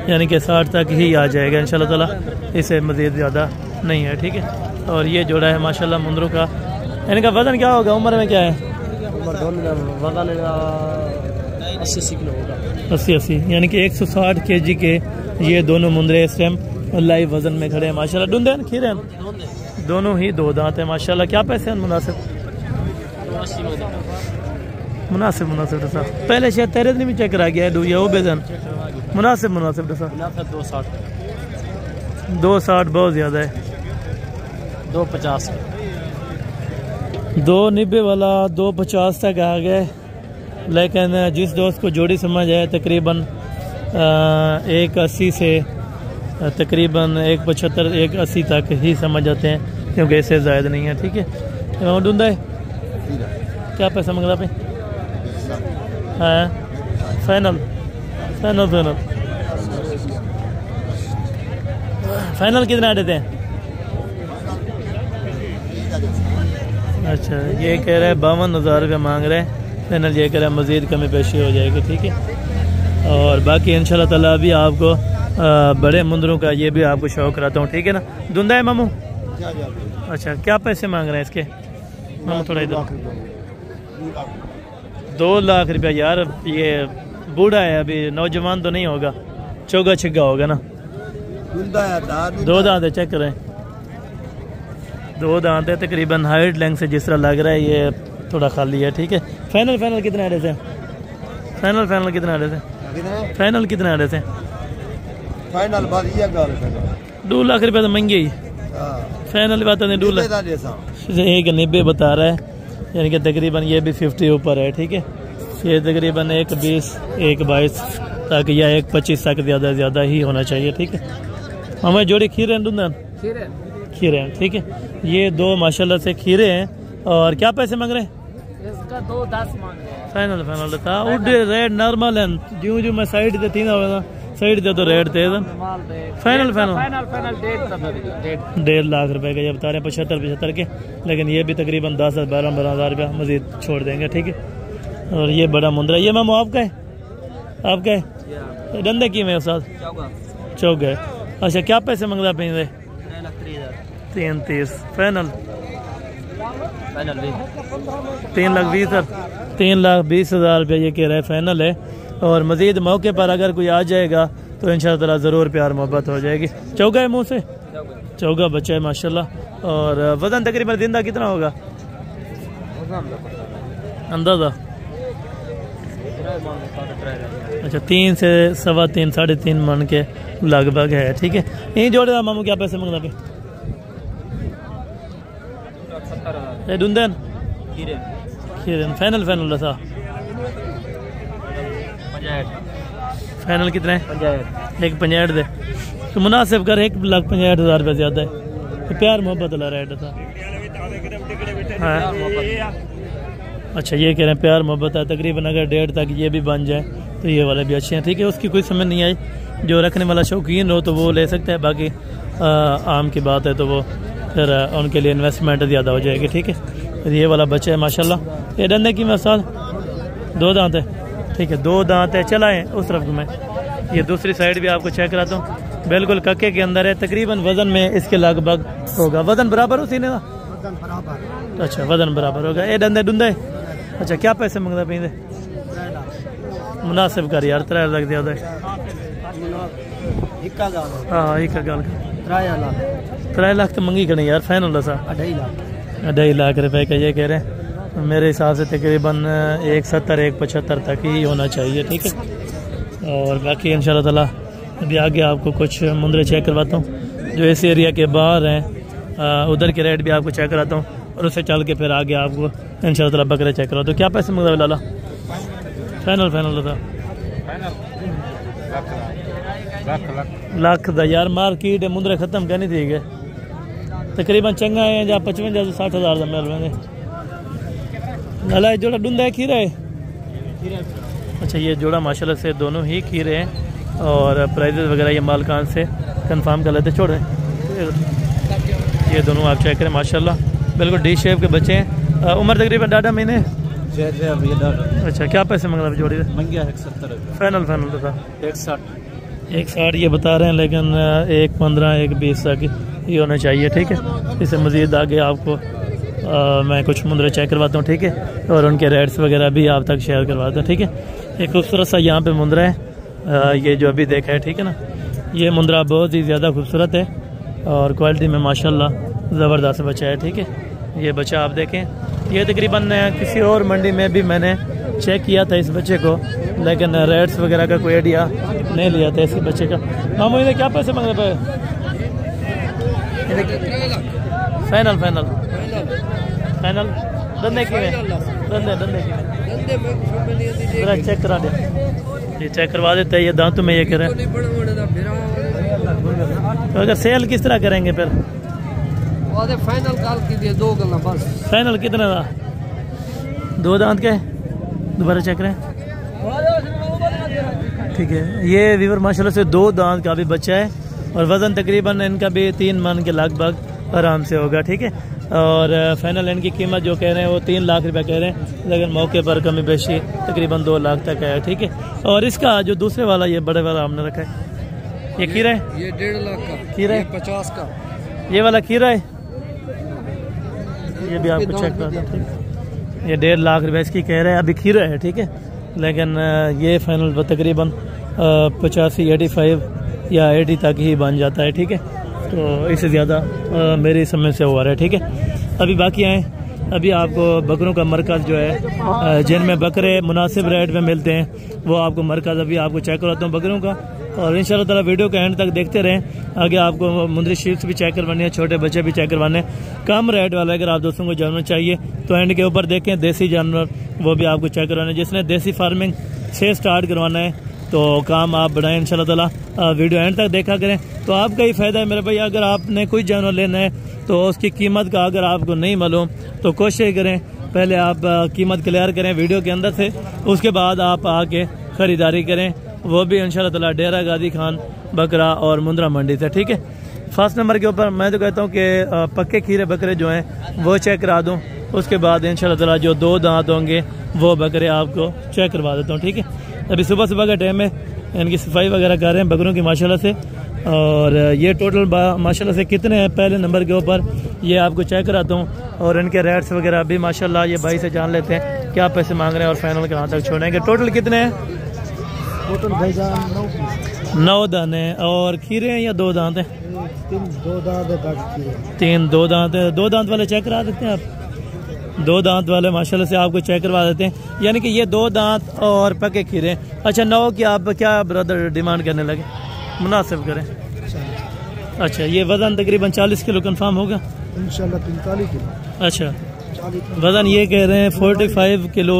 यानी कि 60 तक ही आ जाएगा इंशाल्लाह ताला, इससे मज़ीद ज़्यादा नहीं है, ठीक है। और ये जोड़ा है माशाल्लाह मुंदरों का, इनका वज़न क्या होगा, उम्र में क्या है? वज़न 80 किलो होगा, 80 यानी कि 160 kg के ये दोनों मुंदरे इस टाइम लाइव वज़न में खड़े हैं माशाल्लाह। डूंदे हैं खीरे हैं, दोनों ही 2 दांत हैं माशाल्लाह। क्या पैसे हैं मुनासिब? मुनासिब दसा पहले शायद तेरे दिन भी चेक करा गया है डू या वो बेजन मुनासिब दसा 260 बहुत ज़्यादा है, 250 290 वाला 250 तक आ गए, लेकिन जिस दोस्त को जोड़ी समझ आए तकरीबन 180 से तकरीबन 175 180 तक ही समझ जाते हैं, क्योंकि इससे ज़्यादा नहीं है, ठीक है। डूंदा है क्या पैसा मंगला पे? हाँ फाइनल कितना देते हैं? अच्छा ये कह रहा है 52,000 रुपये मांग रहे हैं, फाइनल ये कह रहा है मज़ीद कमी पेशी हो जाएगी, ठीक है। और बाकी इंशाल्लाह ताला अभी आपको बड़े मुंदरों का ये भी आपको शौक कराता हूँ, ठीक है ना। धुंधा है मामू? अच्छा क्या पैसे मांग रहे हैं इसके मामू? थोड़ा इधर 2 लाख रुपया यार, ये बूढ़ा है अभी, नौजवान तो नहीं होगा, चौगा छिग्गा होगा ना। 2 दांत है, चेक करें 2 दांत है तकरीबन, हाइट लेंथ से जिस तरह लग रहा है ये थोड़ा खाली है, ठीक है। फाइनल कितना आ रहे थे? फाइनल कितना आ रहे थे? फाइनल कितना आ रहे थे? फाइनल बात ये गाल 2 लाख रुपया तो महंगे ही, फाइनल बात नहीं 2 लाख 190 बता रहा है, यानी कि तकरीबन ये भी 50 ऊपर है, ठीक है। ये तकरीबन 1.20 1.22 तक या 1.25 तक ज़्यादा ही होना चाहिए, ठीक है। हमें जोड़ी खीरे हैं दूंदा खीरे हैं, ठीक है। ये 2 माशाल्लाह से खीरे हैं। और क्या पैसे मांग रहे हैं? इसका 2.10 मांग रहे हैं। फाइनल था उड रेट नॉर्मल है, जो मैं साइड दे 3 होगा साइड दे तो रेट थे फाइनल 1.5 लाख रुपए का ये बता रहे हैं, 75 के, लेकिन ये भी तकरीबन 10-12 हज़ार रुपया मजीद छोड़ देंगे, ठीक है। और ये बड़ा मुंदरा, ये मामू आपका है डंडे की में उस्ताद चौक है। अच्छा क्या पैसे मंगता पे 330 फाइनल 3,20,000 रुपया ये कह रहा है, फाइनल है। और मज़ीद मौके पर अगर कोई आ जाएगा तो इंशाअल्लाह ताला ज़रूर प्यार मोहब्बत हो जाएगी। चौगा है मुँह से, चौगा बच्चा है माशाल्लाह। और वज़न तकरीबन जिंदा कितना होगा अंदाज़ा? अच्छा 3 से 3.25 3.5 मन के लगभग है। ठीक है, यही जोड़े का मामू क्या पैसे मंगना पे डूंदन खीरन फाइनल था फाइनल कितने एक 65 दे तो मुनासिब कर 1,65,000 रुपये ज्यादा है तो प्यार मोहब्बत वाला रेट था। हाँ। अच्छा ये कह रहे हैं प्यार मोहब्बत है तकरीबन अगर 1.5 तक ये भी बन जाए तो ये वाले भी अच्छे हैं। ठीक है, उसकी कोई समझ नहीं आई, जो रखने वाला शौकीन हो तो वो ले सकता है, बाकी आम की बात है तो वो फिर उनके लिए इन्वेस्टमेंट ज़्यादा हो जाएगी। ठीक है, फिर ये वाला बच्चा है माशाल्लाह। ये डंडे की मसाल 2 दांत है। ठीक है, 2 दांत है। चलाएँ उस तरफ में, ये दूसरी साइड भी आपको चेक कराता हूँ, बिल्कुल कक्के के अंदर है। तकरीबन वज़न में इसके लगभग होगा, वज़न बराबर हो सीने का? अच्छा वज़न बराबर होगा। ये डंडे डुंदे अच्छा क्या पैसे मंगता पींदे? मुनासिब कर यार 3 लाख ज़्यादा है। हाँ एक गल 3 लाख तो मंगी करनी यार, फाइनल सा 2.5 लाख रुपए का ये कह रहे हैं। मेरे हिसाब से तकरीबन 170 175 तक ही होना चाहिए। ठीक है, और बाकी इंशाल्लाह ताला अभी आगे आपको कुछ मुंदरे चेक करवाता हूँ जो इस एरिया के बाहर हैं, उधर के रेट भी आपको चेक कराता हूँ और उससे चल के फिर आगे आपको इंशाल्लाह ताला बकरे चेक करवाता हूँ। क्या पैसे मंगता लाला? फाइनल था लाख दा यार, मार्केट मुंदरे खत्म करनी थी गए तकरीबन चंगा है या 55 से 60 हज़ार मिल रहे लाला। जोड़ा डूंदा है खीरा है? अच्छा ये जोड़ा माशाल्लाह से दोनों ही खीरे हैं और प्राइजेस वगैरह ये मालकान से कंफर्म कर लेते। छोड़ रहे ये दोनों आप चेक करें माशाल्लाह बिल्कुल डी शेप के बच्चे हैं। उम्र तकरीबन 1.5 महीने। अच्छा क्या पैसे मंग रहा है जोड़ी? मंगिया 170 फाइनल था 160 ये बता रहे हैं, लेकिन 1.15 1.20 तक ये होना चाहिए। ठीक है, इससे मज़ीद आगे आपको मैं कुछ मुंदरे चेक करवाता हूँ। ठीक है, और उनके रेट्स वगैरह भी आप तक शेयर करवाता हूँ। ठीक है, एक खूबसूरत सा यहाँ पे मुंदरा है, ये जो अभी देखा है। ठीक है ना, ये मुंदरा बहुत ही ज़्यादा खूबसूरत है और क्वालिटी में माशाल्लाह ज़बरदस्त बच्चा है। ठीक है, ये बच्चा आप देखें, ये तकरीबन किसी और मंडी में भी मैंने चेक किया था इस बच्चे को, लेकिन रेट्स वगैरह का कोई आइडिया नहीं लिया था इस बच्चे का। मामू इन्हें क्या पैसे मांग रहे? फाइनल धंधे की चेक करा दे, ये चेक करवा देते हैं। ये दांतों में ये कह रहे हैं। तो अगर सेल किस तरह करेंगे फिर? फाइनल कॉल कीजिए 2 गल्ला बस। फाइनल कितने का? 2 दांत के दोबारा चेक करें। ठीक है, ये वीवर माशाल्लाह से 2 दांत का भी बच्चा है और वज़न तकरीबन इनका भी 3 मन के लगभग आराम से होगा। ठीक है, और फाइनल इनकी कीमत जो कह रहे हैं वो 3 लाख रुपए कह रहे हैं, लेकिन मौके पर कमी बेशी तकरीबन 2 लाख तक है। ठीक है, और इसका जो दूसरे वाला ये बड़े वाला हमने रखा है, ये खीरा है? ये 1.5 लाख का खीरा है, 50 का। ये वाला खीरा है, ये भी आपको चेक कर दो। ठीक, ये 1.5 लाख रुपए इसकी कह रहे हैं, अभी खीरा है। ठीक है, लेकिन ये फाइनल तकरीबन 85 85 या 80 तक ही बन जाता है। ठीक है, तो इससे ज़्यादा मेरी समझ से हुआ है। ठीक है, अभी बाकी आए, अभी आपको बकरों का मरकज़ जो है जिनमें बकरे मुनासिब रेट में मिलते हैं वो आपको मरकज़ अभी आपको चेक कराता हूँ बकरों का। और इंशाल्लाह ताला वीडियो का एंड तक देखते रहें, आगे आपको मुंदरी शीट्स भी चेक करवाने हैं, छोटे बच्चे भी चेक करवाने हैं। कम रेट वाला अगर आप दोस्तों को जानना चाहिए तो एंड के ऊपर देखें, देसी जानवर वो भी आपको चेक करवाने। जिसने देसी फार्मिंग से स्टार्ट करवाना है तो काम आप बढ़ाएं इंशाल्लाह ताला, वीडियो एंड तक देखा करें तो आपका ही फ़ायदा है मेरे भाई। अगर आपने कोई जानवर लेना है तो उसकी कीमत का अगर आपको नहीं मालूम तो कोशिश करें पहले आप कीमत क्लियर करें वीडियो के अंदर से, उसके बाद आप आके ख़रीदारी करें, वो भी इंशाल्लाह ताला डेरा गाजी खान बकरा और मुंद्रा मंडी से। ठीक है, फर्स्ट नंबर के ऊपर मैं तो कहता हूँ कि पक्के खीरे बकरे जो हैं वो चेक करा दूँ, उसके बाद इंशाल्लाह ताला जो 2 दांत होंगे वो बकरे आपको चेक करवा देता हूँ। ठीक है, अभी सुबह सुबह का टाइम है, इनकी सफाई वगैरह कर रहे हैं बकरों की माशाल्लाह से। और ये टोटल माशाल्लाह से कितने हैं पहले नंबर के ऊपर ये आपको चेक कराता हूँ, और इनके रेट्स वगैरह भी माशाल्लाह ये भाई से जान लेते हैं क्या पैसे मांग रहे हैं और फाइनल कहाँ तक छोड़ेंगे। टोटल कितने हैं? टोटल भाईजान 9 दाने। और खीरे हैं या 2 दांत हैं? 2 दांत है, 3 2 दांत है। 2 दांत वाले चेक करा देते हैं आप? दो दांत वाले माशाल्लाह से आपको चेक करवा देते हैं, यानी कि ये दो दांत और पके खीरे। अच्छा, 9 की आप क्या ब्रदर डिमांड करने लगे? मुनासिब करें। अच्छा, ये वज़न तकरीबन 40 किलो कंफर्म होगा इंशाल्लाह, 45 किलो। अच्छा, वज़न ये कह रहे हैं 45 किलो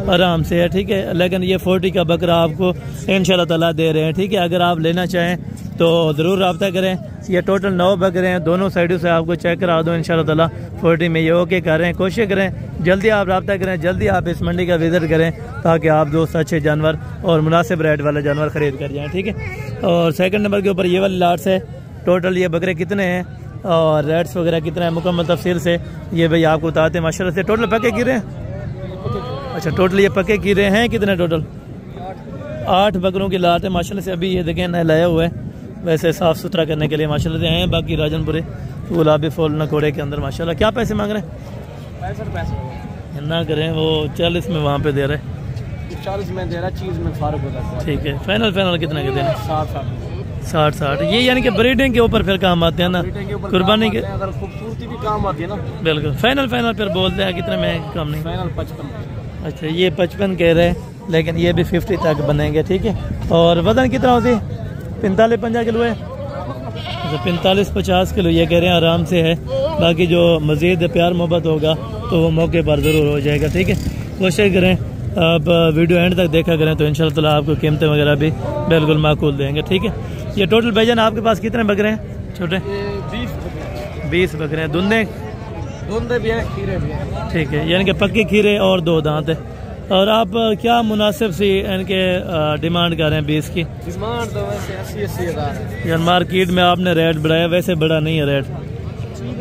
आराम से है, ठीक है। लेकिन ये 40 का बकरा आपको इंशाल्लाह ताला दे रहे हैं, ठीक है। अगर आप लेना चाहें तो ज़रूर रब्ता करें। ये टोटल 9 बकरे हैं, दोनों साइडों से आपको चेक करा दो इंशाल्लाह ताला 40 में ये ओके कर रहे हैं। कोशिश करें जल्दी आप रब्ता करें, जल्दी आप इस मंडी का विज़िट करें ताकि आप दोस्त अच्छे जानवर और मुनासिब रेट वाले जानवर ख़रीद कर जाएँ, ठीक है। और सेकंड नंबर के ऊपर ये वाली लाट्स है। टोटल ये बकरे कितने हैं और रेट्स वगैरह कितना है मुकम्मल तफसील से ये भाई आपको बताते हैं माशाल्लाह से। टोटल पके कीरे हैं? अच्छा, टोटल ये पके कीरे हैं कितने? टोटल 8 बकरों की लाट है माशाल्लाह से। अभी ये देखें नहलाया हुआ है, वैसे साफ़ सुथरा करने के लिए माशाल्लाह से हैं। बाकी राजनपुरे गुलाबी फूल नकोड़े के अंदर माशाल्लाह। क्या पैसे मांग रहे हैं? 65 पैसे ना करें, वो 40 में वहाँ पे दे रहे, 40 में दे रहा, चीज़ में फारूक होता है। ठीक है। फाइनल कितना के देना? 60 ये यानी कि ब्रीडिंग के ऊपर फिर काम आते हैं ना, कुर्बानी के, अगर खूबसूरती भी काम आती है ना। बिल्कुल। फाइनल फिर बोलते हैं कितने में कम नहीं? फाइनल 55। अच्छा, ये 55 कह रहे हैं, लेकिन ये भी 50 तक बनेंगे, ठीक है। और वज़न कितना होती है? 45-50 किलो है। अच्छा, 45-50 किलो ये कह रहे हैं आराम से है। बाकी जो मज़ीद प्यार मोहब्बत होगा तो वो मौके पर ज़रूर हो जाएगा, ठीक है। कोशिश करें आप वीडियो एंड तक देखा करें तो इंशाल्लाह ताला आपको कीमतें वगैरह भी बिल्कुल माकूल देंगे, ठीक है। ये टोटल भाईजान आपके पास कितने बकरे हैं? छोटे 20 बकरे हैं। धुंधे भी है, खीरे भी है, ठीक है। यानी कि पक्के खीरे और 2 दांत है। और आप क्या मुनासिब सी इनके डिमांड कर रहे हैं 20 की? डिमांड तो वैसे 80 हज़ार है यार, मार्केट में आपने रेट बढ़ाया, वैसे बड़ा नहीं है रेट,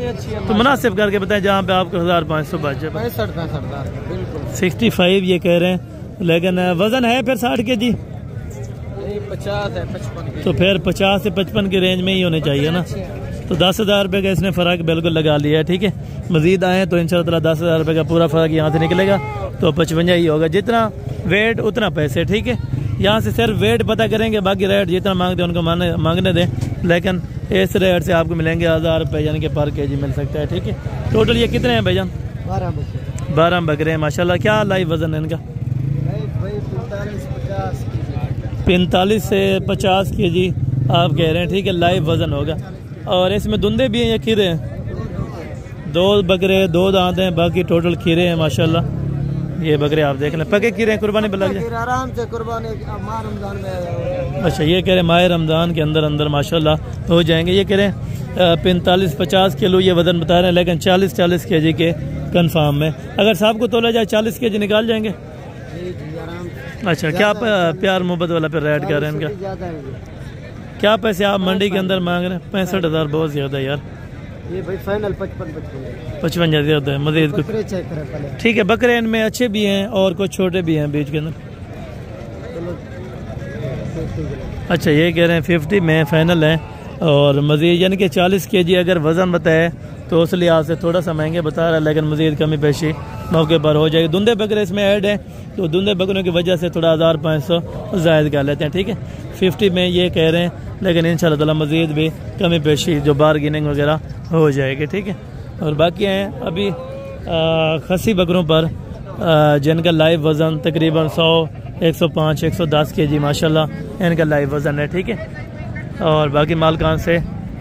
अच्छी है। तो मुनासिब करके बताएं जहाँ पे आपको 1500 बच जाए। 65 बिल्कुल। 65 ये कह रहे हैं, लेकिन वज़न है फिर 60 kg, 50 है, 55 तो फिर 50 से 55 की रेंज में ही होने चाहिए ना। तो 10,000 रुपये का इसने फ़र्क बिल्कुल लगा लिया है, ठीक है। मज़ीद आए तो इंशाअल्लाह 10,000 रुपये का पूरा फ़र्क यहाँ से निकलेगा, तो 55 ही होगा। जितना वेट उतना पैसे, ठीक है। यहाँ से सिर्फ वेट पता करेंगे, बाकी रेट जितना मांगते हैं उनको मांगने दें, लेकिन इस रेट से आपको मिलेंगे 1000 रुपये यानी कि पर kg मिल सकता है, ठीक है। टोटल ये कितने हैं भाईजान? 12 बकरे हैं माशाल्लाह। क्या लाइव वज़न है इनका? 45 से 50 kg आप कह रहे हैं, ठीक है, लाइव वज़न होगा। और इसमें धुंधे भी हैं या खीरे हैं? 2 बकरे 2 दांत हैं, बाकी टोटल खीरे हैं माशाल्लाह। ये बकरे आप देख लें, पके खीरे हैं, कुर्बानी पे लग जाए आराम से। कुर्बानी माह रमजान में। अच्छा, ये कह रहे हैं माह रमज़ान के अंदर माशाल्लाह हो जाएंगे। ये कह रहे हैं 45-50 किलो ये वज़न बता रहे हैं, लेकिन 40 kg के कंफर्म में। अगर साहब को तोला जाए 40 kg निकाल जाएंगे? अच्छा, क्या प्यार मोहब्बत वाला फिर रेट कर रहे हैं इनका? क्या पैसे आप मंडी के अंदर मांग रहे हैं? 65,000 बहुत ज़्यादा यार। ये भाई फाइनल 55 55 ज़्यादा है। मज़ीद कुछ? ठीक है, बकरे इनमें अच्छे भी हैं और कुछ छोटे भी हैं बीच के अंदर। अच्छा, ये कह रहे हैं 50 में फाइनल है। और मज़ीद यानी कि 40 kg अगर वज़न बताए तो उस लिहाज से थोड़ा सा महंगे बता रहा है, लेकिन मज़ीद कमी पेशी मौके पर हो जाएगी। धुंधे बकरे इसमें ऐड हैं, तो धुंधे बकरों की वजह से थोड़ा 1500 ज़ायद कर लेते हैं, ठीक है। 50 में ये कह रहे हैं, लेकिन इंशाल्लाह ताला मज़ीद भी कमी पेशी जो बारगेनिंग वगैरह हो जाएगी, ठीक है। और बाकी हैं अभी खसी बकरों पर जिनका लाइव वज़न तकरीबन 100, 105, 110 kg माशाल्लाह इनका लाइव वज़न है, ठीक है। और बाकी मालकान से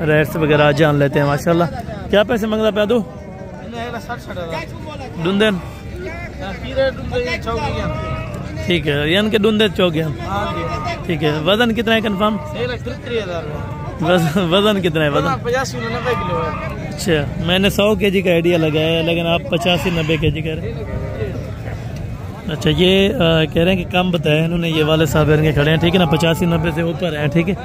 रेट्स वगैरह जान लेते हैं माशाल्लाह। क्या पैसे मंगला पे दो? डुंदन ठीक है, यानी कि डुंदे चौक गया, ठीक है। वज़न कितना है कंफर्म? वज़न कितना है? वज़न 85-90 किलो है। अच्छा, मैंने 100 kg का आइडिया लगाया है, लेकिन आप 85-90 kg कह रहे हैं। अच्छा, ये कह रहे हैं कि कम बताया इन्होंने, ये वाले साहब इनके खड़े हैं, ठीक है ना। 85-90 से ऊपर है, ठीक है।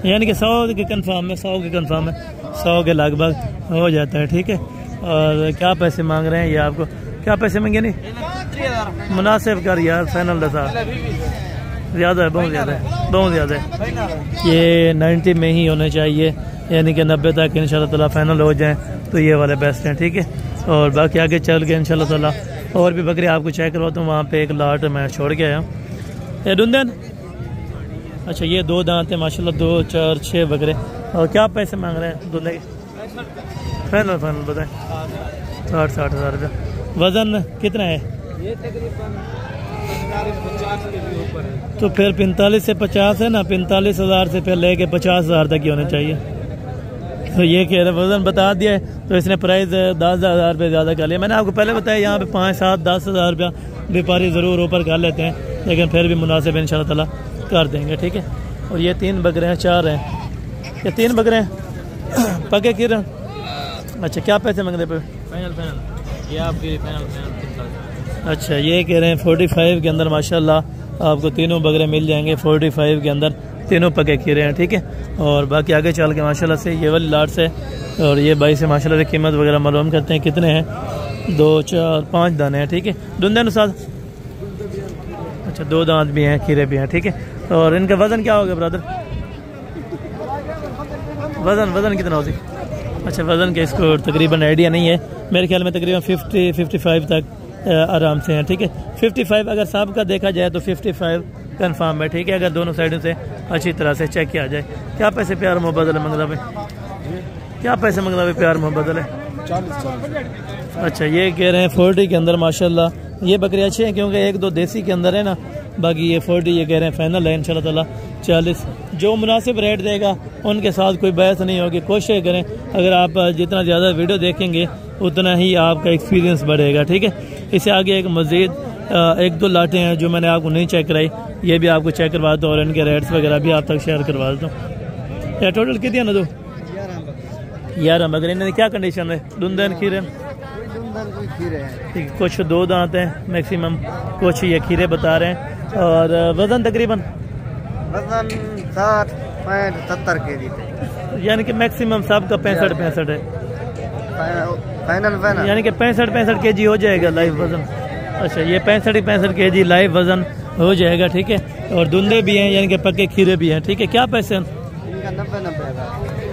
यानी कि 100 के कंफर्म है, 100 के कंफर्म है, 100 के लगभग हो जाता है, ठीक है। और क्या पैसे मांग रहे हैं ये आपको? क्या पैसे मांगे? नहीं मुनासिब कर यार, फाइनल दसा ज़्यादा है, बहुत ज़्यादा है, बहुत ज़्यादा है। ये 90 में ही होने चाहिए, यानी कि 90 तक इंशाल्लाह ताला फाइनल हो जाए तो ये वाले बेस्ट हैं, ठीक है। और बाकी आगे चल के इंशाल्लाह ताला और भी बकरे आपको चेक करवाता हूँ। वहाँ पे एक लाट मैं छोड़ के आया हूँ। ये डुंदन, अच्छा, ये 2 दांत है माशाल्लाह, 2, 4, 6 बकरे। और क्या पैसे मांग रहे हैं दूल्हे के? फाइनल बताएं। 60-60 हज़ार रुपये। वज़न कितना है? ये तकरीबन 45 के भी ऊपर है। तो फिर 45 से 50 है ना, 45,000 से फिर लेके 50,000 तक ही होने चाहिए। तो ये कह रहे वज़न बता दिया है, तो इसने प्राइस 10,000 रुपये ज़्यादा कर लिया। मैंने आपको पहले बताया यहाँ पे 5, 7, 10,000 रुपया व्यापारी ज़रूर ऊपर कर लेते हैं, लेकिन फिर भी मुनासिब इंशाल्लाह ताला कर देंगे, ठीक है। और ये 3 बकरे हैं, 4 हैं, ये 3 बकरे हैं पके खीर। अच्छा, क्या पैसे मांगते पे? फाइनल ये आपकी फाइनल। अच्छा, ये कह रहे हैं 45 के अंदर माशाल्लाह आपको तीनों बकरे मिल जाएंगे, 45 के अंदर तीनों पके खीरे हैं, ठीक है। और बाकी आगे चल के माशाल्लाह से ये वाली लाट से और ये भाई से माशाल्लाह से कीमत वगैरह मालूम करते हैं कितने हैं। 2, 4, 5 दाने हैं, ठीक है। दुंदे साथ, अच्छा 2 दांत भी हैं, खीरे भी हैं, ठीक है। और इनका वज़न क्या होगा ब्रदर? वज़न कितना होती? अच्छा, वज़न का इसको तकरीबन आइडिया नहीं है, मेरे ख्याल में तकरीबन 50-55 तक आराम से हैं, ठीक है। 55 अगर साहब का देखा जाए तो 55 कन्फर्म है, ठीक है। अगर दोनों साइडों से अच्छी तरह से चेक किया जाए। क्या पैसे प्यार मोहब्बत है मंगला भाई? क्या पैसे मंगला भाई प्यार मोहब्बत है? 40। अच्छा, ये कह रहे हैं 40 के अंदर माशाल्लाह। ये बकरी अच्छी हैं क्योंकि 1-2 देसी के अंदर है ना, बाकी ये 40 ये कह रहे हैं फाइनल है इंशाल्लाह ताला 40। जो मुनासिब रेट देगा उनके साथ कोई बहस नहीं होगी। कोशिश करें, अगर आप जितना ज़्यादा वीडियो देखेंगे उतना ही आपका एक्सपीरियंस बढ़ेगा, ठीक है। इससे आगे एक मज़ीद 1-2 लाटें हैं जो मैंने आपको नहीं चेक कराई, ये भी आपको चेक करवा दूँ और इनके रेट्स वगैरह भी आप तक शेयर करवा देता हूँ। या टोटल कितनी है ना? 2 11 बकरे। इन्हें क्या कंडीशन है? दुंदन खीरे, ठीक, कुछ 2 दांत हैं मैक्सिमम, कुछ ये खीरे बता रहे हैं। और वज़न तकरीबन 60-70 के जी, यानी कि मैक्सिमम सब का 65 है, फाइनल यानी कि 65 kg हो जाएगा लाइव वज़न। अच्छा, ये 65 kg लाइव वज़न हो जाएगा, ठीक है। और दुंदे भी हैं यानी कि पक्के खीरे भी हैं, ठीक है। क्या पैसे हैं? इनका 90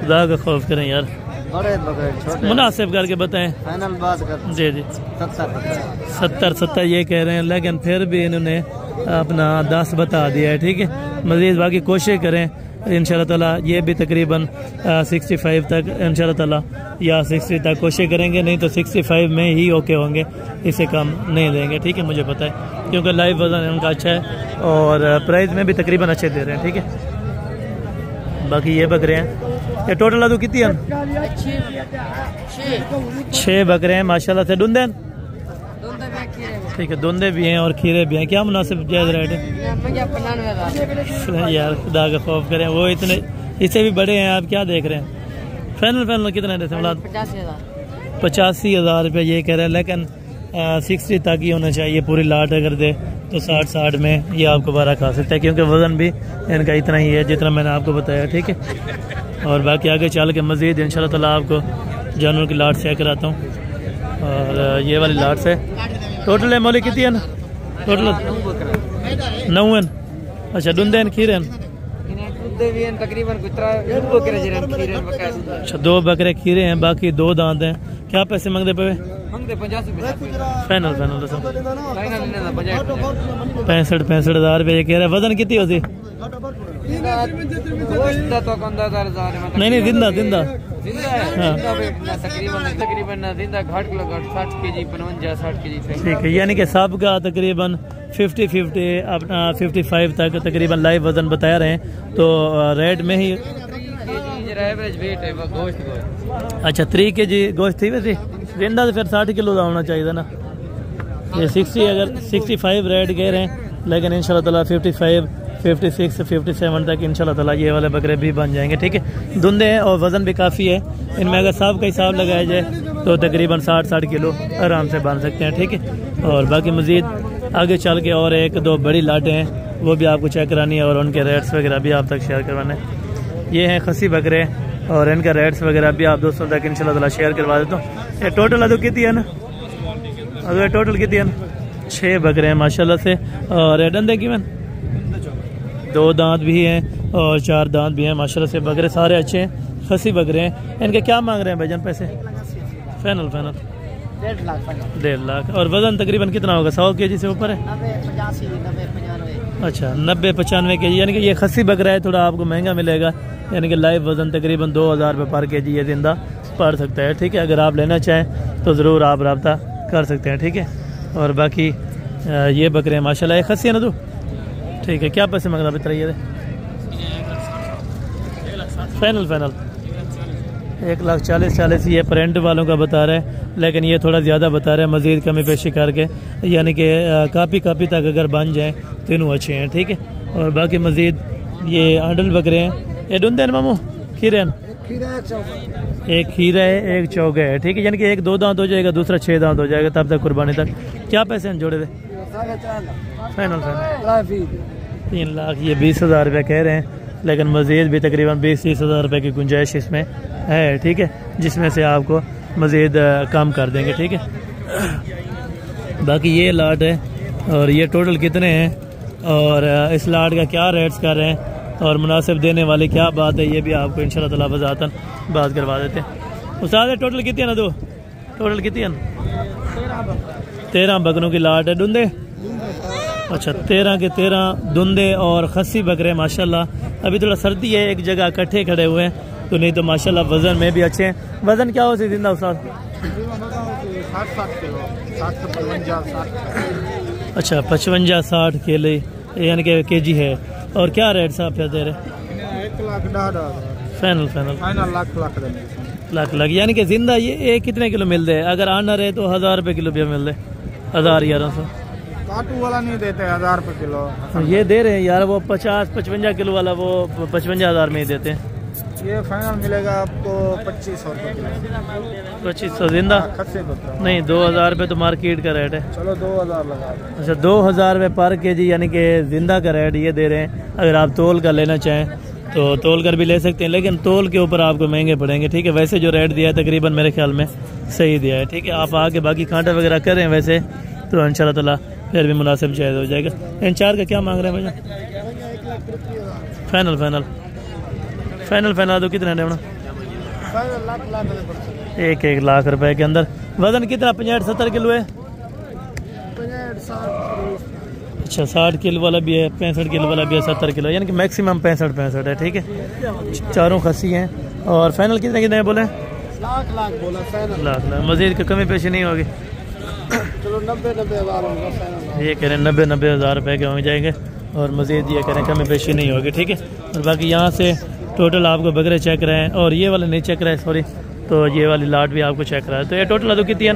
खुदा का खौफ करें यार, बड़े बकरे छोटे मुनासिब करके बताएं। फाइनल बात कर जी 70 ये कह रहे हैं, लेकिन फिर भी इन्होंने अपना 10 बता दिया है, ठीक है। मज़ीद बाकी कोशिश करें इंशाल्लाह ताला, ये भी तकरीबन 65 तक इंशाल्लाह ताला या 60 तक कोशिश करेंगे, नहीं तो 65 में ही ओके होंगे, इससे कम नहीं देंगे, ठीक है। मुझे पता है क्योंकि लाइव वज़न उनका अच्छा है और प्राइस में भी तकरीबन अच्छे दे रहे हैं, ठीक है। बाकी ये बकरे हैं, ये टोटल अदू कितनी है? 6 बकरे हैं माशाल्लाह से। दुंदे, ठीक है, दुंदे भी हैं और खीरे भी हैं। क्या मुनासिब जायज़ रेट है यार? खुदा का खौफ करें, वो इतने इससे भी बड़े हैं, आप क्या देख रहे हैं? फाइनल कितना देते हैं? 85,000 रुपये ये कह रहे हैं, लेकिन 60 तक ही होना चाहिए पूरी लाट। अगर दे तो 60 में ये आपको 12 खा सकता है, क्योंकि वज़न भी इनका इतना ही है जितना मैंने आपको बताया, ठीक है। और बाकी आगे चल के मज़ीद इंशाल्लाह ताला आपको जानवर की लाट से कराता हूँ। और ये वाली लाट से टोटल है मौली कितनी है ना? टोटल 9। अच्छा, दुंदे खीरे तकरीबन अच्छा 2 बकरे खीरे हैं, बाकी 2 दांत हैं। क्या पैसे मांगते पे? 65,000 रुपये ये कह रहे हैं। वज़न कितनी होती? नहीं जिंदा ठीक है, यानी कि सब का तकरीबन 50-50 अपना 55 तक तकरीबन लाइव वज़न बता रहे हैं, तो रेट में ही अच्छा 3 kg गोश्त थी वैसे जिंदा, तो फिर 60 किलो का होना चाहिए ना। ये 60 अगर 65 रेट कह रहे हैं, लेकिन इंशाल्लाह ताला 55, 56, 57 तक इंशाल्लाह ताला ये वाले बकरे भी बन जाएंगे, ठीक है। धुंधे हैं और वज़न भी काफ़ी है, इनमें अगर सब का हिसाब लगाया जाए तो तकरीबन 60 किलो आराम से बन सकते हैं, ठीक है। और बाकी मज़ीद आगे चल के और 1-2 बड़ी लाटें हैं, वो भी आपको चेक करानी है और उनके रेट्स वगैरह भी आप तक शेयर करवाने हैं। ये हैं खसी बकरे और इनका रेट्स वगैरह भी आप दोस्तों तक इंशाल्लाह ताला शेयर करवा देता हूँ। ये टोटल अदू कितनी है ना? अगर टोटल कितनी है ना? 6 बकरे हैं माशाल्लाह से। और डंदे की मैन 2 दांत भी हैं और 4 दांत भी हैं माशाल्लाह से। बकरे सारे अच्छे हैं, खसी बकरे हैं। इनके क्या मांग रहे हैं भाईजान पैसे? फाइनल 1.5 लाख। और वज़न तकरीबन कितना होगा? 100 kg से ऊपर है? 90-85 अच्छा 90-95 kg, यानी कि ये खसी बकरा है, थोड़ा आपको महंगा मिलेगा। यानी कि लाइव वज़न तकरीबन 2000 रुपये पर kg ये जिंदा पड़ सकता है, ठीक है। अगर आप लेना चाहें तो ज़रूर आप रब्ता कर सकते हैं, ठीक है। और बाकी ये बकरे माशाल्लाह, एक खस्सी है ना तू, ठीक है। क्या पैसे मांगना बताइए? फाइनल 1,40,000 ये प्रिंट वालों का बता रहा है, लेकिन ये थोड़ा ज़्यादा बता रहा है, मज़ीद कमी पेशी करके, यानी कि काफ़ी तक अगर बन जाएँ तो इन्हों अच्छे हैं, ठीक है। और बाकी मज़ीद ये आंडल बकरे हैं, ये ढूंढते हैं मामू, खीरे हैं, एक खीरा है, एक चौगा है, ठीक है। यानी कि एक 2 दांत हो जाएगा, दूसरा 6 दांत हो जाएगा, तब तक कुर्बानी तक। क्या पैसे हैं जोड़े थे? फाइनल 3 लाख, ये 20,000 रुपये कह रहे हैं, लेकिन मज़ीद भी तकरीबन 20-30 हज़ार रुपये की गुंजाइश इसमें है, ठीक है, जिसमें से आपको मज़ीद कम कर देंगे, ठीक है। बाकी ये लाट है, और ये टोटल कितने हैं और इस लाट का क्या रेट्स कर रहे हैं और मुनासिब देने वाले क्या बात है, ये भी आपको इंशाल्लाह ताला वज़ातन बात करवा देते हैं। उस्ताद टोटल कितनी है ना, दो टोटल कितनी है? 13 बकरों की लाट है, दुंदे। अच्छा, 13 के 13 दुंदे और खस्सी बकरे माशाल्लाह। अभी थोड़ा सर्दी है, एक जगह इकट्ठे खड़े हुए हैं, तो नहीं तो माशाल्लाह वज़न में भी अच्छे हैं। वज़न क्या हो सी जिंदा उस्ताद? 60 अच्छा, 55-60 किलो यानी कि केजी है। और क्या रेट साहब पे दे रहे? 1,10,000 फाइनल लाख यानी कि जिंदा ये कितने किलो मिलते हैं? अगर आनर है तो 1,000 रुपये किलो भी मिलते हैं, 1,000-1,100। काटू वाला नहीं देते 1,000 रुपये किलो, ये दे रहे हैं यार, वो 50-55 किलो वाला वो 55,000 में ही देते हैं। ये फाइनल मिलेगा आपको 2,500 रुपये किलो। 2,500 जिंदा? नहीं, 2,000 रुपये तो मार्केट का रेट है। चलो 2,000 लगा। अच्छा, 2,000 रुपये पर केजी यानी कि जिंदा का रेट ये दे रहे हैं। अगर आप तोल कर लेना चाहें तो तोल कर भी ले सकते हैं, लेकिन तोल के ऊपर आपको महंगे पड़ेंगे, ठीक है। वैसे जो रेट दिया है तकरीबन मेरे ख्याल में सही दिया है, ठीक है। आप आके बाकी कांटा वगैरह कर रहे हैं वैसे तो इंशाल्लाह ताला फिर भी मुनासिब जायज़ हो जाएगा। इन 4 का क्या मांग रहे हैं भैया? फाइनल तो कितना है? 1 लाख रुपए के अंदर। वजन कितना? 65-70 किलो है। अच्छा, 60 किलो वाला भी है, 65 किलो वाला भी है, 70 किलो, यानी कि मैक्सिमम 65 है, ठीक है। चारों खस्सी हैं। और फाइनल कितने बोले? लाख बोला फाइनल। लाख मजीद की कमी पेशी नहीं होगी? चलो 90,000 ये कह रहे हैं 90,000 रुपये के हो जाएंगे, और मजीद ये कह रहे हैं कमी पेशी नहीं होगी, ठीक है। और बाकी यहाँ से टोटल आपको बकरे चेक रहे हैं, और ये वाले नहीं चेक रहे, सॉरी, तो ये वाली लाट भी आपको चेक रहा है। तो ये टोटल तो कितनी है?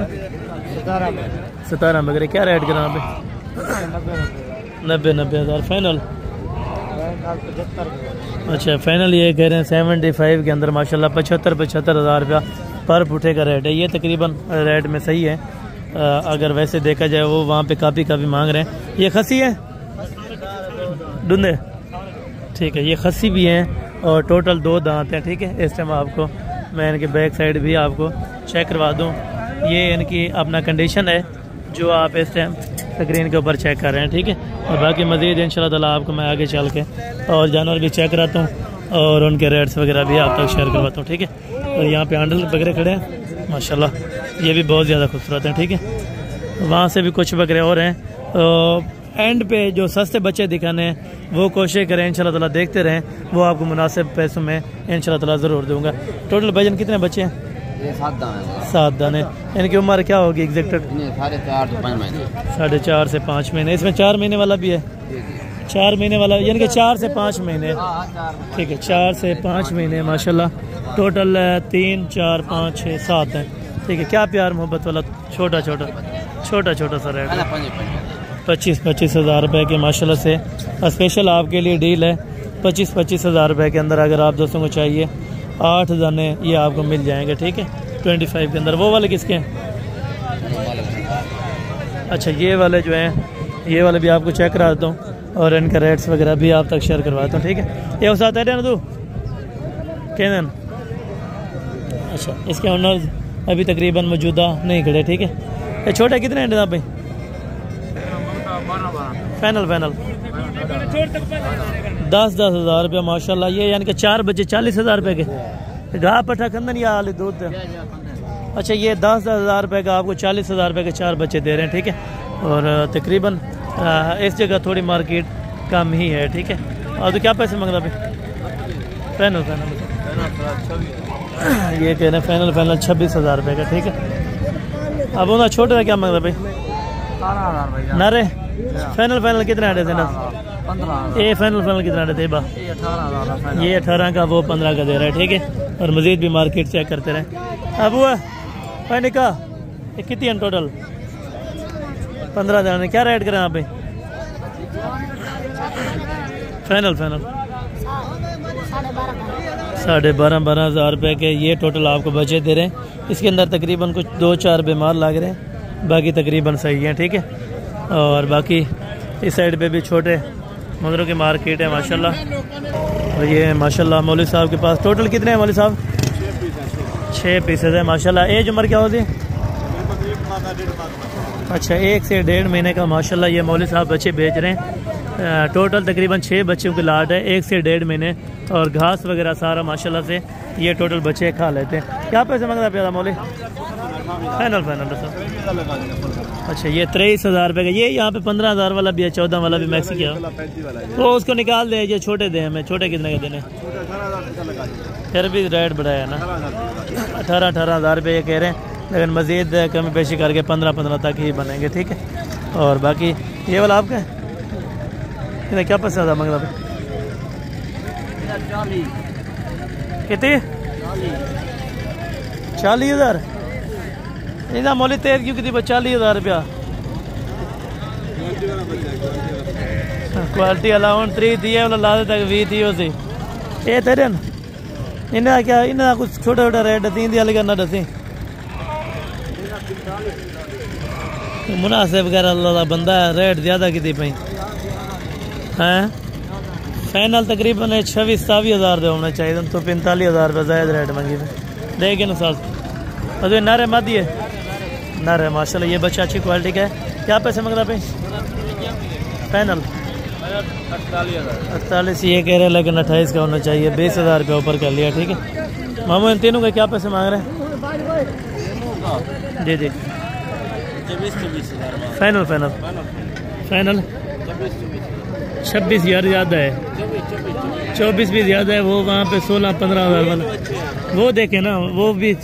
17 बकरे। क्या रेट करा पे? 90,000 फाइनल। अच्छा, फाइनल ये कह रहे हैं 75 के अंदर माशाल्लाह 75,000 रुपया पर पुठे का रेट है। ये तकरीबन रेट में सही है, अगर वैसे देखा जाए वो वहाँ पे काफ़ी मांग रहे हैं। ये खस्सी है डुंदे, ठीक है। ये खस्सी भी हैं और टोटल 2 दांत हैं, ठीक है। इस टाइम आपको मैं इनके बैक साइड भी आपको चेक करवा दूँ। ये इनकी अपना कंडीशन है जो आप इस टाइम स्क्रीन के ऊपर चेक कर रहे हैं, ठीक है। और बाकी मज़ीद इंशाल्लाह ताला आपको मैं आगे चल के और जानवर भी चेक कराता हूँ और उनके रेट्स वगैरह भी आप तक शेयर करवाता हूँ, ठीक है। और यहाँ पे आंडल बकरे खड़े हैं माशाल्लाह, ये भी बहुत ज़्यादा खूबसूरत हैं, ठीक है। वहाँ से भी कुछ बकरे और हैं। एंड पे जो सस्ते बच्चे दिखाने हैं वो कोशिश करें इंशाल्लाह ताला देखते रहें, वो आपको मुनासिब पैसों में इंशाल्लाह ताला ज़रूर दूँगा। टोटल वजन कितने बच्चे हैं? 7 दाने। इनकी उम्र क्या होगी एग्जैक्ट? 4.5 से 5 महीने। इसमें 4 महीने वाला भी है, 4 महीने वाला, यानी कि 4 से 5 महीने, ठीक है। 4 से 5 महीने माशाल्लाह। टोटल 3, 4, 5, 6, 7 है, ठीक है। क्या प्यार मोहब्बत वाला छोटा सा रेट है। 25 हज़ार रुपये के माशाल्लाह से स्पेशल आपके लिए डील है। 25 हज़ार रुपये के अंदर अगर आप दोस्तों को चाहिए 8 दाने ये आपको मिल जाएंगे, ठीक है। 25 के अंदर। वो वाले किसके हैं? अच्छा, ये वाले जो हैं, ये वाले भी आपको चेक करा देता हूँ और इनका रेट्स वगैरह भी आप तक शेयर करवाता हूँ, ठीक है। ये साथ है ना तू कहन? अच्छा, इसके ओनर अभी तकरीबन मौजूदा नहीं खड़े, ठीक है। ये छोटा कितने हैं जनाब भाई? फाइनल 10 हज़ार रुपया माशाल्लाह। ये यानी कि 4 बच्चे 40 हज़ार रुपये के। घा पट्ठा खंदन या हाल दूध? अच्छा, ये 10 हज़ार रुपये का आपको 40 हज़ार रुपये के 4 बच्चे दे रहे हैं, ठीक है। और तकरीबन इस जगह थोड़ी मार्केट कम ही है, ठीक है। और तो क्या पैसे मांग रहा भाई? फाइनल ये कह रहे हैं फाइनल 26 हज़ार रुपये का, ठीक है। अब उन्हें छोटे का क्या मांगता भाई? 18,000 भाई। नारे फाइनल कितने आटे थे ना? 15,000। ये फाइनल कितने आटे थे बा? ये 18,000। ये 18 का, वो 15 का दे रहा है, ठीक है। और मजीद भी मार्केट चेक करते रहे। अब हुआ भाई का ये कितनी है टोटल? 15 देना। क्या रेट करें आप? फाइनल 12,500 रुपये के ये टोटल आपको बचे दे रहे हैं। इसके अंदर तकरीबन कुछ 2-4 बीमार लग रहे हैं, बाकी तकरीबन सही हैं, ठीक है। और बाकी इस साइड पे भी छोटे मुद्रों की मार्केट है माशाल्लाह। और ये माशाल्लाह मौलवी साहब के पास टोटल कितने हैं मौलवी साहब? 6 पीसेज है माशाल्लाह। एज उम्र क्या होती है? अच्छा, 1 से 1.5 महीने का माशाल्लाह ये मौलवी साहब बच्चे बेच रहे हैं। टोटल तकरीबन 6 बच्चों की लाट है, 1 से 1.5 महीने। और घास वगैरह सारा माशाल्लाह से ये टोटल बच्चे खा लेते हैं। क्या पैसे मांगता प्यादा मौली? Final sir. अच्छा, ये 23,000 रुपये का। ये यहाँ पे 15,000 वाला भी है, 14 वाला भी मैक्सी किया, तो उसको निकाल दे। ये छोटे दे हमें। छोटे कितने के देने? फिर भी रेट बढ़ाया ना, 18,000 रुपये ये कह रहे हैं, लेकिन मज़ीद कमी पेशी करके 15 तक ही बनेंगे, ठीक है। और बाकी ये वाला आपका है? क्या पैसा था मंगला? कितने? 40,000। इधर मोली तेज क्यों कितनी? 40,000 रुपया। क्वालिटी अलाउंड 3 थी है, ला तक 20 थी उसी। ये तेरे इन्हें क्या इन्हें कुछ छोटा रेट 3 दिया लेकिन ना दसी मुनासिब वगैरह अल्लाह बंदा है। रेट ज़्यादा कितनी पई हैं? फाइनल तकरीबन 26-27,000 दे होना चाहिए, तो 45,000 रुपये ज़ायद रेट मंगी देगी ना साथ। अरे नारे मत दिए नारे माशाल्लाह। ये बच्चा अच्छी क्वालिटी का है। क्या पैसे मंगता भाई? फाइनल 48 ये कह रहे हैं, लेकिन 28 का होना चाहिए। 20,000 रुपये ऊपर कर लिया, ठीक है। मामू इन तीनों के क्या पैसे मांग रहे हैं? जी 20-24,000 फाइनल 26,000 ज़्यादा है, 24 भी ज़्यादा है। वो वहाँ पे 16-15,000 वाला वो देखे ना, वो भी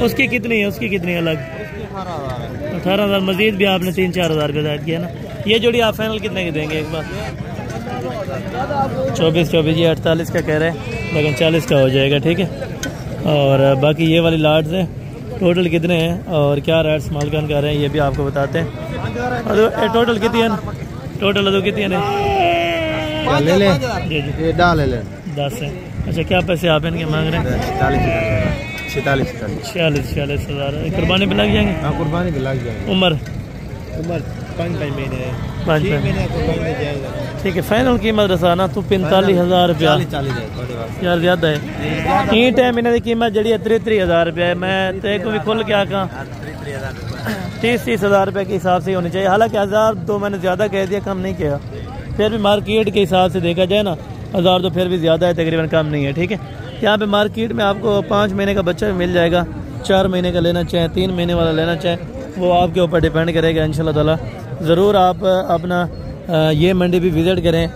उसकी कितनी है? उसकी कितनी अलग? 18,000। मजीद भी आपने 3-4,000 रुपये ज़ायद किया ना। ये जोड़ी आप फाइनल कितने की देंगे एक बार? 24 ये 48 का कह रहे हैं, लेकिन 40 का हो जाएगा, ठीक है। और बाकी ये वाली लाट्स हैं, टोटल कितने हैं और क्या रेट्स मालकान कर रहे हैं ये भी आपको बताते हैं। टोटल कितनी है? टोटल अदो कितनी है? ले ले जी ये डाल ले 10 है। अच्छा, क्या पैसे आप इनके मांग रहे हैं? 46,000। कुर्बानी पे लग जाएंगे? हाँ, कुर्बानी पे लग जाएंगे। उम्र 5 महीने है, 5 महीने ठीक है। फाइनल कीमत रसाना तो 45,000 रुपया यार ज़्यादा है। ई टाइम इन्हों की कीमत जी 33,000 रुपया है। मैं तेरे को भी खुल के आका 30-30,000 रुपये के हिसाब से होनी चाहिए। हालांकि 1,000-2 मैंने ज़्यादा कह दिया, कम नहीं किया। फिर भी मार्केट के हिसाब से देखा जाए ना, 1,000 तो फिर भी ज़्यादा है, तकरीबन कम नहीं है, ठीक है। यहाँ पे मार्केट में आपको 5 महीने का बच्चा भी मिल जाएगा, 4 महीने का लेना चाहें, 3 महीने वाला लेना चाहें, वो आपके ऊपर डिपेंड करेगा। इंशाल्लाह ताला ज़रूर आप अपना ये मंडी भी विज़िट करें।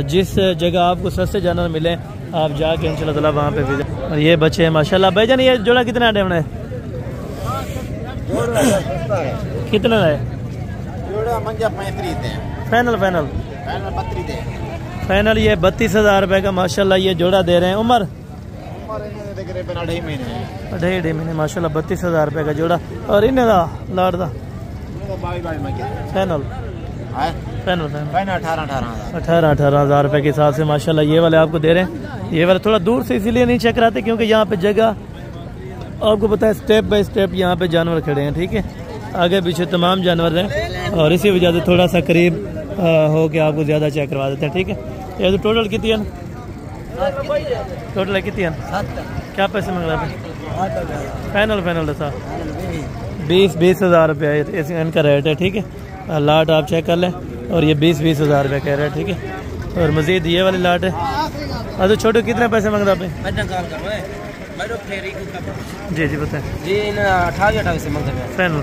जिस जगह आपको सस्ते जानवर मिले आप जाके इंशाल्लाह ताला वहाँ पे विज़िट। और ये बच्चे हैं माशाल्लाह। भाईजान ये जोड़ा कितना है? कितना है? फाइनल ये 32,000 रुपये का माशाल्लाह ये जोड़ा दे रहे हैं। उम्र 2.5 महीने माशाल्लाह। 32,000 रुपये का जोड़ा। और इन्हें लाट दा फाइनल 18,000 रुपये के हिसाब से माशाल्लाह ये वाले आपको दे रहे हैं। ये वाले थोड़ा दूर से इसीलिए नहीं चेक कराते क्योंकि यहाँ पे जगह आपको पता है स्टेप बाय स्टेप यहाँ पे जानवर खड़े हैं, ठीक है। आगे पीछे तमाम जानवर हैं और इसी वजह से थोड़ा सा करीब हो के आपको ज़्यादा चेक करवा देते हैं, ठीक है। ये तो टोटल कितनी है? टोटल कितनी है? क्या पैसे मांग रहे हैं? फाइनल था 20,000 रुपया इनका रेट है, ठीक है। लाट आप चेक कर लें। और ये 20,000 रुपये कह रहे हैं, ठीक है। और मज़ीद ये वाली लाट है। तो छोटे कितने पैसे मांगता आप? जी बताएं। जी 28 से फाइनल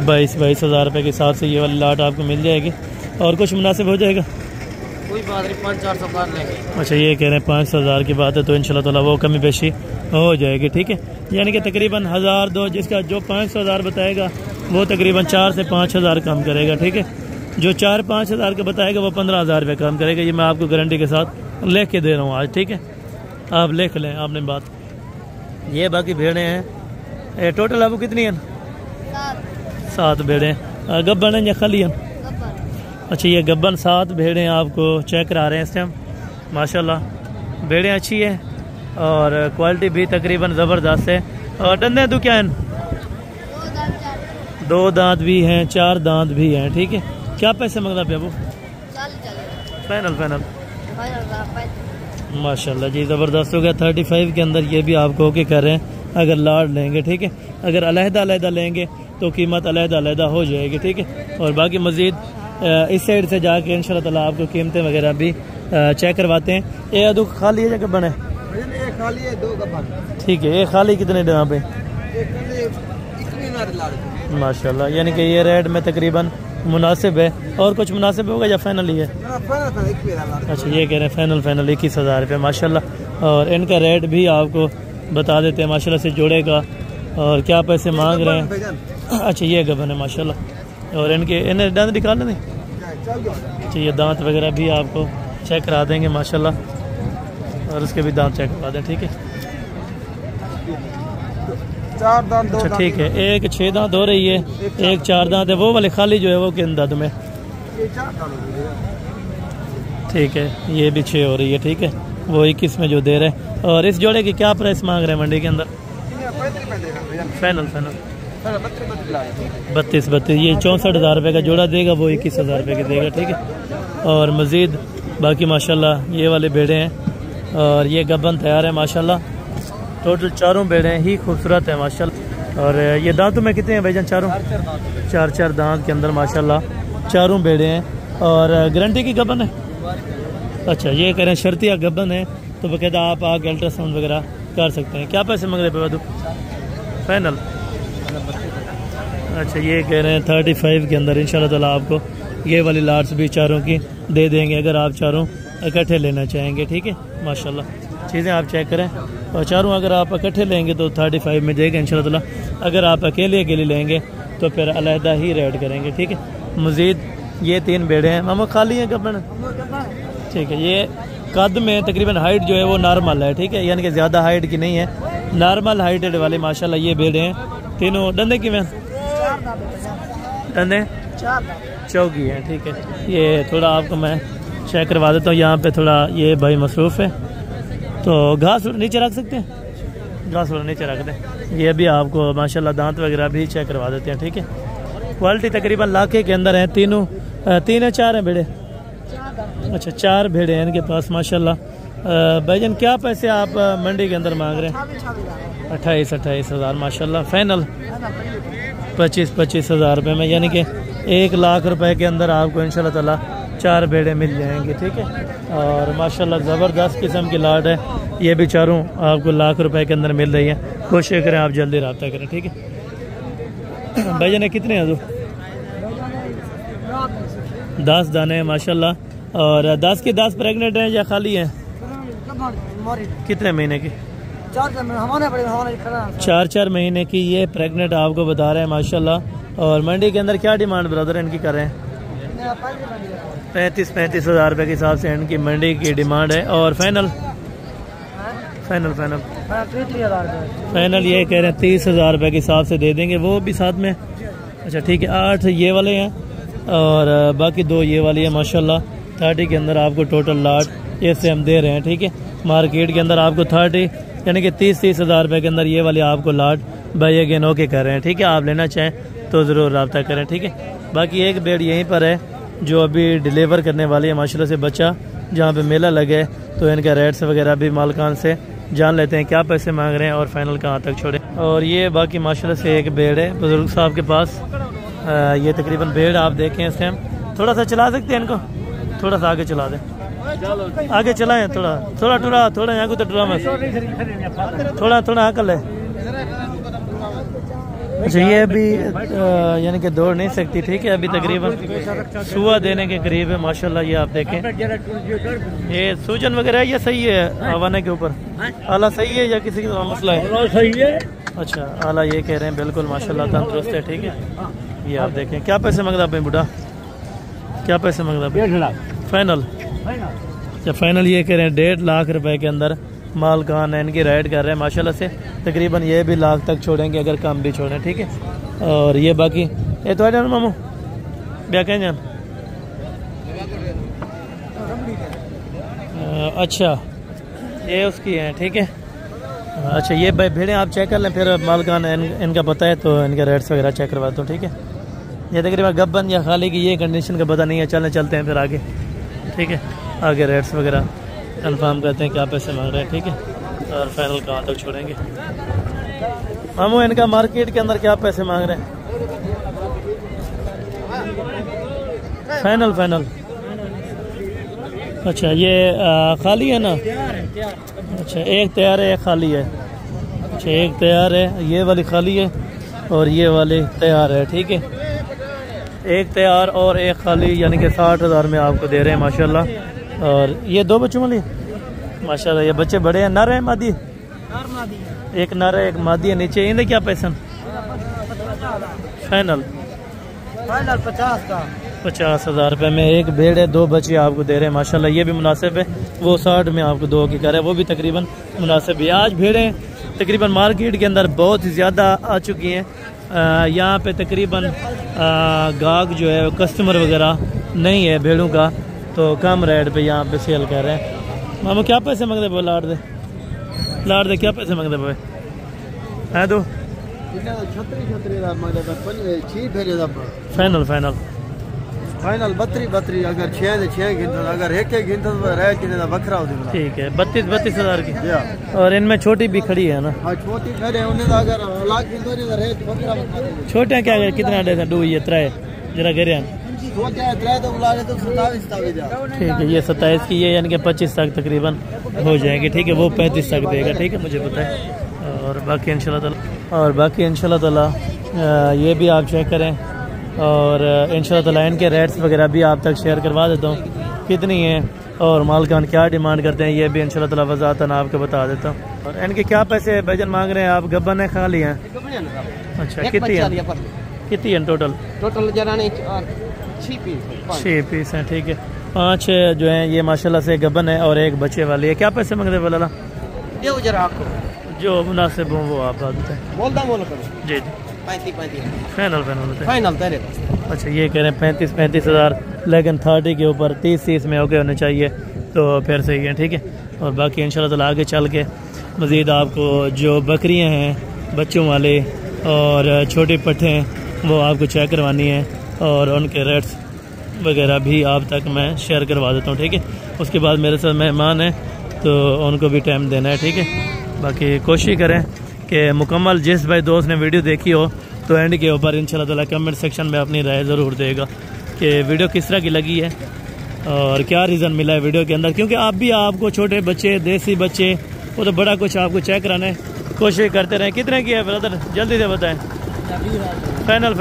22,000 रुपये के हिसाब से ये वाली लाट आपको मिल जाएगी और कुछ मुनासिब हो जाएगा। कोई बात नहीं, 500-400 कर लेंगे। अच्छा, ये कह रहे हैं 500,000 की बात है, तो इंशाल्लाह ताला वो कमी पेशी हो जाएगी। ठीक है, यानी कि तकरीबन 1000 दो, जिसका जो 500,000 बताएगा वो तकरीबन 4 से 5,000 कम करेगा। ठीक है, जो 4-5 हज़ार का बताएगा वो 15,000 रुपये कम करेगा। ये मैं आपको गारंटी के साथ लिख के दे रहा हूँ आज। ठीक है, आप लिख लें आपने बात। ये बाकी भेड़ें हैं, टोटल आपको कितनी हैं? 7 भेड़ें। गब्बन है या खाली हैं? अच्छा, ये गब्बन 7 भेड़ें आपको चेक करा रहे हैं इस टाइम। माशाल्लाह भेड़ें अच्छी है और क्वालिटी भी तकरीबन ज़बरदस्त है। और डंडे तो क्या हैं? 2 दांत भी हैं, 4 दांत भी हैं। ठीक है, क्या पैसे मंगला पे वो? फाइनल माशाल्लाह जी, ज़बरदस्त हो गया। 35 के अंदर ये भी आपको ओके कर रहे हैं अगर लाड लेंगे। ठीक है, अगर अलहदा लेंगे तो कीमत अलहदा हो जाएगी। ठीक है, और बाकी मज़ीद इस साइड से जाके इंशाल्लाह ताला आपको कीमतें वगैरह भी चेक करवाते हैं। ये अदू खाली है या गब्बन है? एक खाली है, 2 गब्बन। ठीक है, ये खाली कितने यहाँ पे? माशाल्लाह, यानी कि ये रेट में तकरीबन मुनासिब है। और कुछ मुनासिब होगा या फाइनल ही है? अच्छा, ये कह रहे हैं फाइनल 21,000 रुपये माशाल्लाह। और इनका रेट भी आपको बता देते हैं माशाल्लाह से जोड़ेगा। और क्या पैसे मांग रहे हैं? अच्छा, ये गबन है माशाल्लाह। और इन्हें दांत निकालने नहीं? अच्छा, ये दांत वगैरह भी आपको चेक करा देंगे माशाल्लाह। और उसके भी दांत चेक करा दें। ठीक है, 4 दांत। अच्छा, ठीक है, एक 6 दांत हो रही है, एक 4 दांत है। वो वाले खाली जो है वो किन दांत में? ठीक है, ये भी 6 हो रही है। ठीक है, वो 21 में जो दे रहे हैं। और इस जोड़े की क्या प्राइस मांग रहे हैं मंडी के अंदर? फाइनल 32। ये 64,000 रुपये का जोड़ा देगा, वो 21,000 रुपये का देगा। ठीक है, और मज़ीद बाकी माशाल्लाह ये वाले भेड़े हैं और ये गब्बन तैयार है माशाल्लाह। टोटल 4 भेड़े ही खूबसूरत है माशाल्लाह। और ये दांतों में कितने हैं भाईजान? 4 दांत के अंदर माशाल्लाह 4 भेड़े हैं। और गारंटी की गब्बन है? अच्छा, ये कह रहे हैं शर्तिया गब्बन है, तो बाकायदा आप आगे अल्ट्रासाउंड वगैरह कर सकते हैं। क्या पैसे मांग रहे पे? फाइनल। अच्छा, ये कह रहे हैं 35 के अंदर इंशाल्लाह ताला आपको ये वाली लाट्स भी 4 की दे देंगे अगर आप 4 इकट्ठे लेना चाहेंगे। ठीक है, माशाल्लाह चीज़ें आप चेक करें। और 4 अगर आप इकट्ठे लेंगे तो 35 में देगा इंशाल्लाह ताला। अगर आप अकेले लेंगे तो फिर अलहदा ही रेट करेंगे। ठीक है, मज़ीद ये 3 भेड़े हैं। मामा खाली हैं गब्बन? ठीक है, ये कद में तकरीबन हाइट जो है वो नॉर्मल है। ठीक है, यानी कि ज़्यादा हाइट की नहीं है, नॉर्मल हाइटेड वाले माशाल्लाह ये भेड़े हैं। तीनों डंडे की में डंडे 4 हैं। ठीक है, ये थोड़ा आपको मैं चेक करवा देता हूँ। यहाँ पे थोड़ा ये भाई मसरूफ़ है, तो घास नीचे रख सकते हैं, घास नीचे रख दें। ये भी आपको माशाल्लाह दांत वगैरह भी चेक करवा देते हैं। ठीक है, क्वालिटी तकरीबन लाखे के अंदर है। 3 है 4 हैं भेड़े? अच्छा, 4 भेड़े हैं इनके पास माशाल्लाह। भाईजान क्या पैसे आप मंडी के अंदर मांग रहे हैं? 28,000 माशाल्लाह। फाइनल 25,000 रुपये में, यानी कि 1 लाख रुपए के अंदर आपको इंशाल्लाह ताला 4 भेड़े मिल जाएंगे। ठीक है, और माशाल्लाह ज़बरदस्त किस्म की लाट है। ये भी 4 आपको लाख रुपए के अंदर मिल रही है। कोशिश करें आप जल्दी रब्ता करें। ठीक है, भाईजान कितने हैं? 10 दाने हैं माशाल्लाह। और 10 के 10 प्रेग्नेंट हैं या खाली हैं? कितने महीने की? 4 महीने की ये प्रेग्नेंट आपको बता रहे हैं माशाल्लाह। और मंडी के अंदर क्या डिमांड ब्रदर इनकी कर रहे हैं? 35,000 रुपये के हिसाब से इनकी मंडी की डिमांड है। और फाइनल ये कह रहे हैं 30,000 रुपये के हिसाब से दे देंगे, वो भी साथ में। अच्छा, ठीक है, 8 ये वाले हैं और बाकी 2 ये वाली है माशाल्लाह। 30 के अंदर आपको टोटल लाट ऐसे हम दे रहे हैं। ठीक है, मार्केट के अंदर आपको 30 यानी कि 30,000 रुपये के अंदर ये वाले आपको लाट बाई अगेन ओके कर रहे हैं। ठीक है, आप लेना चाहें तो ज़रूर रब्ता करें। ठीक है, बाकी एक बेड यहीं पर है जो अभी डिलीवर करने वाली है माशाल्लाह से बच्चा, जहाँ पे मेला लगे। तो इनका रेट्स वगैरह भी मालकान से जान लेते हैं क्या पैसे मांग रहे हैं और फाइनल कहाँ तक छोड़े। और ये बाकी माशाल्लाह से एक बेड है बुजुर्ग साहब के पास। ये तकरीबन बेड आप देखें इस टाइम। थोड़ा सा चला सकते हैं इनको, थोड़ा सा आगे चला दें, आगे चलाएं थोड़ा यहाँ को तो ड्रामा थोड़ा हाँ कर ले। अच्छा ये अभी यानी कि दौड़ नहीं सकती, ठीक है, अभी तकरीबन सुबह देने के करीब है माशाल्लाह। ये आप देखें, ये सूजन वगैरह ये सही है हवाने के ऊपर, आला सही है या किसी का मसला है? सही है। अच्छा आला ये कह रहे हैं बिल्कुल माशाल्लाह तंदुरुस्त है, ठीक है। ये आप देखें, क्या पैसे मांगता भाई बुढ़ा, क्या पैसे मांगता? 1.5 लाख फाइनल। अच्छा फाइनल ये कह रहे हैं 1.5 लाख रुपए के अंदर माल कान है, इनकी राइड कर रहे हैं माशाल्लाह से। तकरीबन ये भी लाख तक छोड़ेंगे अगर कम भी छोड़ें, ठीक है। और ये बाकी ये तो है मामू क्या कहें जान। अच्छा ये उसकी है, ठीक है। अच्छा ये भाई भेड़े आप चेक कर लें, फिर माल कान इनका पता है तो इनके रेट्स वगैरह चेक करवा दो, ठीक है। ये तकरीबन गब्बन या खाली की ये कंडीशन का पता नहीं है, चलते हैं फिर आगे, ठीक है। आगे रेट्स वगैरह कंफर्म करते हैं क्या पैसे मांग रहे हैं, ठीक है, और फाइनल कहाँ तक छोड़ेंगे। हम इनका मार्केट के अंदर क्या पैसे मांग रहे हैं? फाइनल। अच्छा ये खाली है ना? अच्छा एक तैयार है, एक खाली है। अच्छा एक तैयार है, ये वाली खाली है और ये वाली तैयार है, ठीक है। एक तैयार और एक खाली, यानी कि 60,000 में आपको दे रहे हैं माशाल्लाह। और ये 2 बच्चों वाली माशाल्लाह, ये बच्चे बड़े हैं। नर है मादी? एक नर है एक मादी है नीचे। इन्हें क्या पैसा? फाइनल 50,000 रुपये में एक भेड़ है, 2 बच्चे आपको दे रहे हैं माशाल्लाह। ये भी मुनासिब है, वो 60 में आपको 2 की कर रहे हैं, वो भी तकरीबन मुनासिब है। आज भेड़ें तकरीबन मार्केट के अंदर बहुत ज़्यादा आ चुकी हैं। यहाँ पे तकरीबन गाहक जो है कस्टमर वगैरह नहीं है भेड़ों का, तो कम रेट पे यहाँ पे सेल कर रहे हैं। मामू क्या पैसे मांगते भाई? लाड़ दे क्या पैसे मांगते भाई? है दो फाइनल 32 अगर 6 गिनता, अगर एक गिनता बकरा हो, ठीक है। 32,000 की। और इनमें छोटी भी खड़ी है ना? छोटी खड़े अगर छोटे क्या कितना डे दो ये 3 जरा गिरे, ठीक है। ये 27 की है, यानी कि 25 तक तकरीबन हो जाएंगे, ठीक है। वो 35 तक देगा, ठीक है, मुझे पता है। और बाकी इंशाल्लाह ताला ये भी आप चेक करें, और इंशाल्लाह ताला इनके रेट्स वगैरह भी आप तक शेयर करवा देता हूँ कितनी है और मालकान क्या डिमांड करते हैं, ये भी इंशाल्लाह ताला वज़ाहतन आपको बता देता हूँ। और इनके क्या पैसे भाईजान मांग रहे हैं आप? गब्बन है खाली हैं? अच्छा कितनी है टोटल? 6 पीस हैं, ठीक है। 5 जो हैं ये माशाल्लाह से गबन है और एक बच्चे वाली है। क्या पैसे मांगते बोला? जो मुनासिब हो वो आप बता दें। जी 35 फाइनल तेरे। अच्छा ये कह रहे हैं 35,000, लेकिन 30 के ऊपर 30 में होके होने चाहिए, तो फिर सही है, ठीक है। और बाकी इंशाल्लाह ताला आगे चल के मज़ीद आपको जो बकरियाँ हैं बच्चों वाले और छोटे पट्ठे हैं वो आपको चेक करवानी है, और उनके रेट्स वगैरह भी आप तक मैं शेयर करवा देता हूँ, ठीक है। उसके बाद मेरे साथ मेहमान हैं तो उनको भी टाइम देना है, ठीक है। बाकी कोशिश करें कि मुकम्मल, जिस भाई दोस्त ने वीडियो देखी हो तो एंड के ऊपर इंशाल्लाह ताला कमेंट सेक्शन में अपनी राय ज़रूर देगा कि वीडियो किस तरह की लगी है और क्या रीज़न मिला है वीडियो के अंदर। क्योंकि आप भी आपको छोटे बच्चे, देसी बच्चे, वो तो बड़ा कुछ आपको चेक कराना है, कोशिश करते रहें। कितने की है ब्रदर, जल्दी से बताएं। फाइनल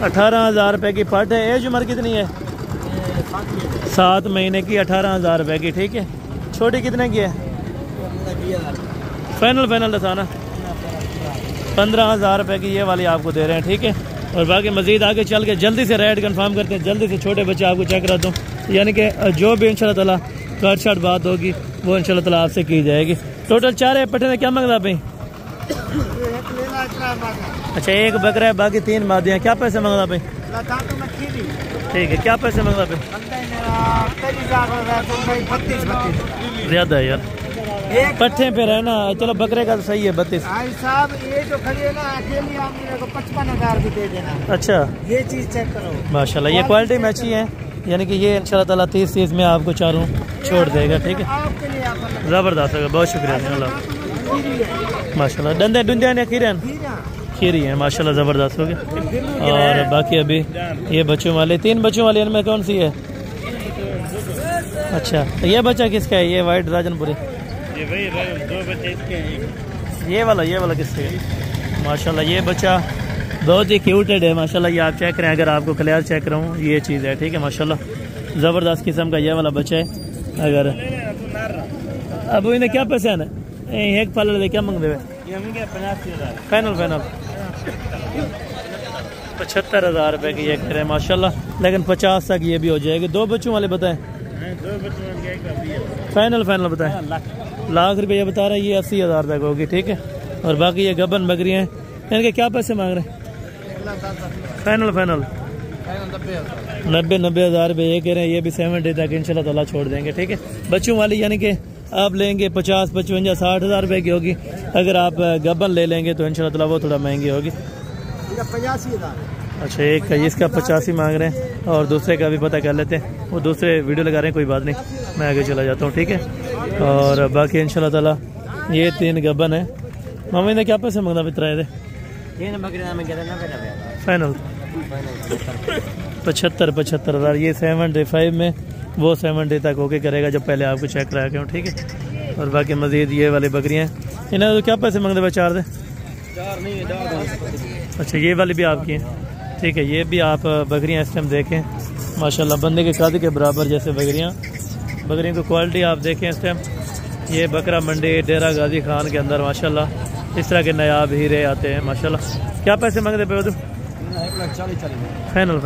18,000 रुपये की पट है। एज उम्र कितनी है? 7 महीने की, 18,000 रुपये की, ठीक है। छोटी कितने की है? फाइनल बताना। 15,000 रुपये की ये वाली आपको दे रहे हैं, ठीक है। और बाकी मजीद आगे चल के जल्दी से रेट कंफर्म करते हैं, जल्दी से छोटे बच्चे आपको चेक कराता हूँ, यानी कि जो भी इंशाल्लाह ताला कट शट बात होगी वो इंशाल्लाह ताला आपसे की जाएगी। टोटल 4 पट्टे में क्या मांगता भाई? अच्छा एक बकरा है, बाकी 3 मादियाँ। क्या पैसे मांगता भाई? ठीक है। क्या पैसे मांगता भाई? ज्यादा है यार, पट्टे पे रहना। चलो बकरे का तो सही है 32 साहब। ये जो खड़ी है ना अकेली, आप मेरे को 55,000 भी दे देना। अच्छा ये चीज चेक करो माशाल्लाह, ये क्वालिटी में अच्छी है, यानी कि ये इंशाल्लाह ताला 30 में आपको चारों छोड़ देगा, ठीक है। ज़बरदस्त है, बहुत शुक्रिया माशाल्लाह। डंडे डुंडिया खीरी है माशाल्लाह, ज़बरदस्त हो गया। और बाकी अभी ये बच्चों वाले 3 बच्चों वाले, इनमें कौन सी है? अच्छा ये बच्चा किसका है? ये वाइट राजनपुरी, ये वाला किससे है? माशाल्लाह ये बच्चा बहुत ही क्यूटेड है माशाल्लाह। ये आप चेक करें, अगर आपको क्लियर चेक कराऊँ ये चीज़ है, ठीक है माशाल्लाह। ज़बरदस्त किस्म का ये वाला बच्चा है। अगर अब इन्हें क्या पैसे आना एक पाल दे क्या मंगते हुए फाइनल 75,000 रुपये की ये कह रहे हैं माशाल्लाह, लेकिन 50 तक ये भी हो जाएगी। 2 बच्चों वाले बताएं, फाइनल बताएं। लाख रुपये बता रहे हैं, ये 80,000 तक होगी, ठीक है। और बाकी ये गबन बकरी हैं, इनके क्या पैसे मांग रहे हैं? फाइनल 90,000 रुपये ये कह रहे हैं। ये भी 70 तक इंशाल्लाह ताला छोड़ देंगे, ठीक है। बच्चों वाली यानी कि आप लेंगे 50, 55, 60,000 रुपये की होगी। अगर आप गबन ले लेंगे तो इंशाल्लाह ताला वो थोड़ा महंगी होगी। 85,000। अच्छा, एक का इसका 85 मांग रहे हैं और दूसरे का भी पता कर लेते हैं। वो दूसरे वीडियो लगा रहे हैं, कोई बात नहीं, मैं आगे चला जाता हूँ, ठीक है। और बाकी इंशाल्लाह ताला ये 3 गबन है। मामा ने क्या पैसे मांगना बितराए थे? फाइनल 75,000। ये 75 में, वो 70 तक होके करेगा जब पहले आपको चेक करा के हूँ, ठीक है। और बाकी मजीद ये वाली बकरियाँ हैं, इन्हें तो क्या पैसे मांगते भाई? 4 दे। अच्छा, ये वाली भी आपकी हैं, ठीक है। ये भी आप बकरियाँ इस टाइम देखें माशाल्लाह, बंदे के कद के बराबर जैसे बकरियाँ को क्वालिटी आप देखें इस टाइम। ये बकरा मंडी डेरा गाजी खान के अंदर माशाल्लाह इस तरह के नायाब हीरे आते हैं माशाल्लाह। क्या पैसे मांगते पे? 1,40,000 फाइनल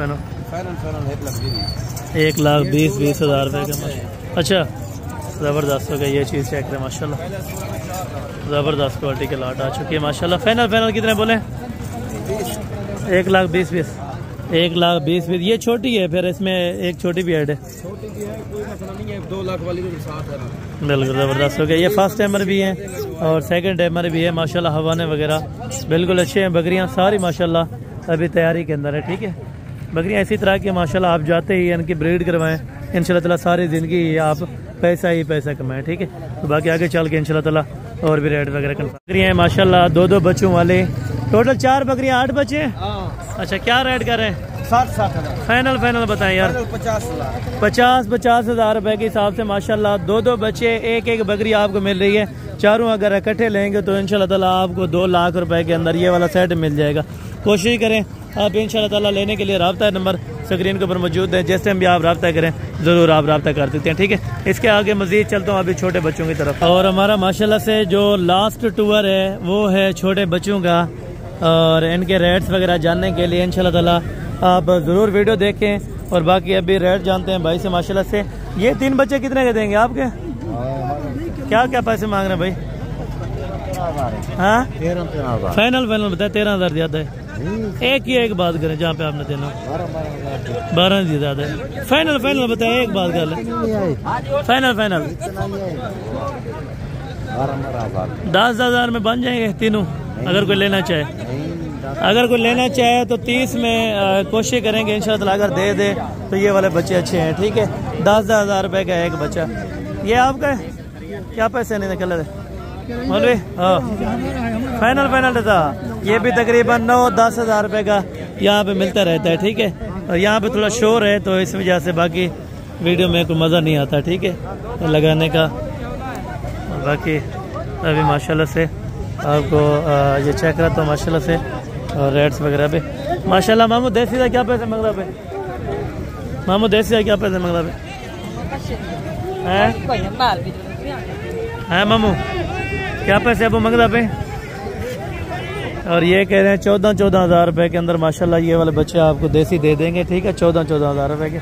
1,20,000 रुपये का। अच्छा, ज़बरदस्त हो गया। ये चीज़ चेक करें माशाल्लाह, ज़बरदस्त क्वालिटी के लाट आ चुकी है माशाल्लाह। फाइनल कितने बोले? 1,20,000। 1,20,000। ये छोटी है, फिर इसमें एक छोटी भी ऐड है। 2 लाख वाली बिल्कुल ज़बरदस्त हो गया। ये फर्स्ट टाइमर भी है और सेकंड टाइमर भी है माशाल्लाह। हवाने वगैरह बिल्कुल अच्छे हैं। बकरियां सारी माशाल्लाह अभी तैयारी के अंदर है, ठीक है। बकरियां इसी तरह की माशाल्लाह, आप जाते ही इनकी ब्रीड करवाएं, इंशाल्लाह ताला सारी ज़िंदगी आप पैसा ही पैसा कमाएं, ठीक है। तो बाकी आगे चल के इंशाल्लाह ताला और भी रेट वगैरह कन्फर्म। बकरियाँ हैं माशाल्लाह, 2 बच्चों वाले, टोटल 4 बकरियाँ, 8 बच्चे हैं। अच्छा, क्या रेट कर रहे हैं? 60,000। फाइनल बताएं यार। 50,000 रुपए के हिसाब से माशाल्लाह 2 बच्चे, एक बकरी आपको मिल रही है। चारों अगर इकट्ठे लेंगे तो इंशाल्लाह ताला आपको 2 लाख रुपए के अंदर ये वाला सेट मिल जाएगा। कोशिश करें आप इंशाल्लाह ताला लेने के लिए। रब्ता नंबर स्क्रीन के ऊपर मौजूद है, जिस टाइम भी आप रब्ता करें ज़रूर आप रब्ता कर सकते हैं, ठीक है। इसके आगे मजीद चलता हूँ अभी छोटे बच्चों की तरफ। और हमारा माशाल्लाह से जो लास्ट टूर है वो है छोटे बच्चों का, और इनके रेट्स वगैरह जानने के लिए इंशाल्लाह ताला आप ज़रूर वीडियो देखें। और बाकी अभी रेट जानते हैं भाई से माशाल्लाह से। ये 3 बच्चे कितने के देंगे आपके? क्या पैसे मांग रहे हैं भाई? हाँ, 13,000 फाइनल बताया। 13,000 ज़्यादा है। एक बात करें, जहाँ पे आपने देना 12 ज़्यादा है। फाइनल बताया, एक बात कर ले। फाइनल 10,000 में बन जाएंगे तीनों, अगर कोई लेना चाहे। अगर कोई लेना चाहे तो 30 में कोशिश करेंगे इंशाल्लाह। अगर दे तो ये वाले बच्चे अच्छे हैं, ठीक है। 10,000 रुपये का एक बच्चा। ये आपका है? क्या पैसे नहीं निकल रहे मौलवी? हाँ, फाइनल था। ये भी तकरीबन 9-10 हज़ार रुपये का यहाँ पे मिलता रहता है, ठीक है। और यहाँ पे थोड़ा शोर है तो इस वजह से बाकी वीडियो में कोई मज़ा नहीं आता, ठीक है, लगाने का। और बाकी अभी माशाल्लाह से आपको ये चेक रहा था माशाल्लाह से, और रेट्स वगैरह पे माशाल्लाह। मामू देसी का क्या पैसे मंगला पे? मामू देसी का क्या पैसे मंगला पे? है मामू क्या पैसे अब मंगला पे? और ये कह रहे हैं 14 हज़ार रुपये के अंदर माशाल्लाह ये वाले बच्चे आपको देसी दे देंगे, ठीक है। 14 हज़ार रुपये के,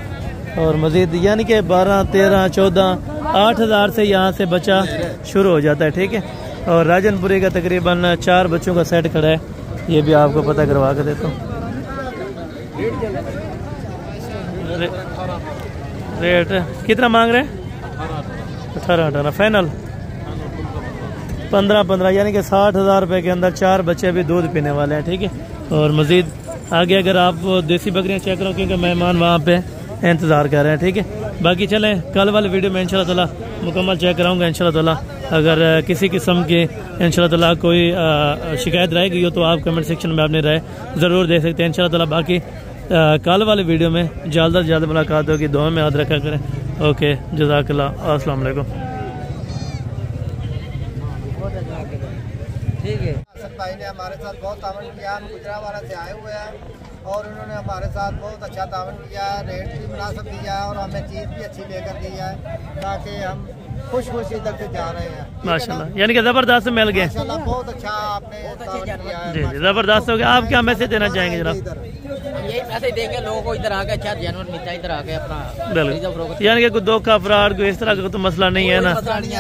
और मजीद यानी कि 12, 13, 14, 8 हज़ार से यहाँ से बच्चा शुरू हो जाता है, ठीक है। और राजनपुरी का तकरीबन 4 बच्चों का सेट खड़ा है, ये भी आपको पता करवा के देता हूँ। रेट कितना मांग रहे हैं? 18 फाइनल 15 यानी कि 60 हज़ार रुपये के अंदर 4 बच्चे अभी दूध पीने वाले हैं, ठीक है। और मज़ीद आगे अगर आप देसी बकरियाँ चेक करो, क्योंकि मेहमान वहाँ पे इंतज़ार कर रहे हैं, ठीक है। बाकी चलें कल वाले वीडियो में इंशाल्लाह ताला मुकम्मल चेक कराऊंगा इंशाल्लाह ताला। अगर किसी किस्म की इंशाल्लाह ताला कोई शिकायत रह गई हो तो आप कमेंट सेक्शन में अपनी राय ज़रूर दे सकते हैं इंशाल्लाह ताला। बाकी कल वाले वीडियो में ज़्यादा से ज़्यादा मुलाकात होगी, दुआ में याद रखा करें। ओके, जज़ाकल्लाह, अस्सलाम वालेकुम। ठीक है। हसन भाई ने हमारे साथ बहुत तावन किया। हम गुजरावाला से आए हुए हैं और उन्होंने हमारे साथ बहुत अच्छा तावन किया, रेट भी मुनासिब दिया और हमें चीज़ भी अच्छी लेकर दी है ताकि हम खुश इधर से जा रहे हैं। माशाल्लाह, यानी कि जबरदस्त मिल गए। माशाल्लाह बहुत अच्छा आपने तावन किया है। जी जी, जबरदस्त हो गया। आप क्या मैसेज देना चाहेंगे जनाब? यही मैसेज देंगे लोगों को, इधर आके अच्छा जानवर मिलता है, इधर आके अपना बिल्कुल, यानी कि कोई धोखा फ्रॉड कोई इस तरह का तो मसला नहीं है ना,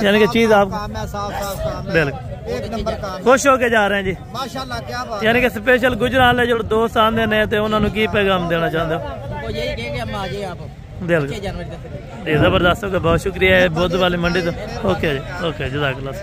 यानी कि चीज आप काम है, साफ काम है, बिल्कुल एक नंबर काम। खुश होके जा रहे हैं जी माशाल्लाह, क्या बात। यानी कि स्पेशल गुजरात जो दोस्त आंदे ने ते उन्होंने की पैगाम देना चाहते हो? उनको यही कहेंगे हम आ जाए आप बिल्कुल जानवर जी, जबरदस्त हो गया। बहुत शुक्रिया है बुद्ध वाली मंडी तो। ओके जी, ओके, जज़ाकल्लाह।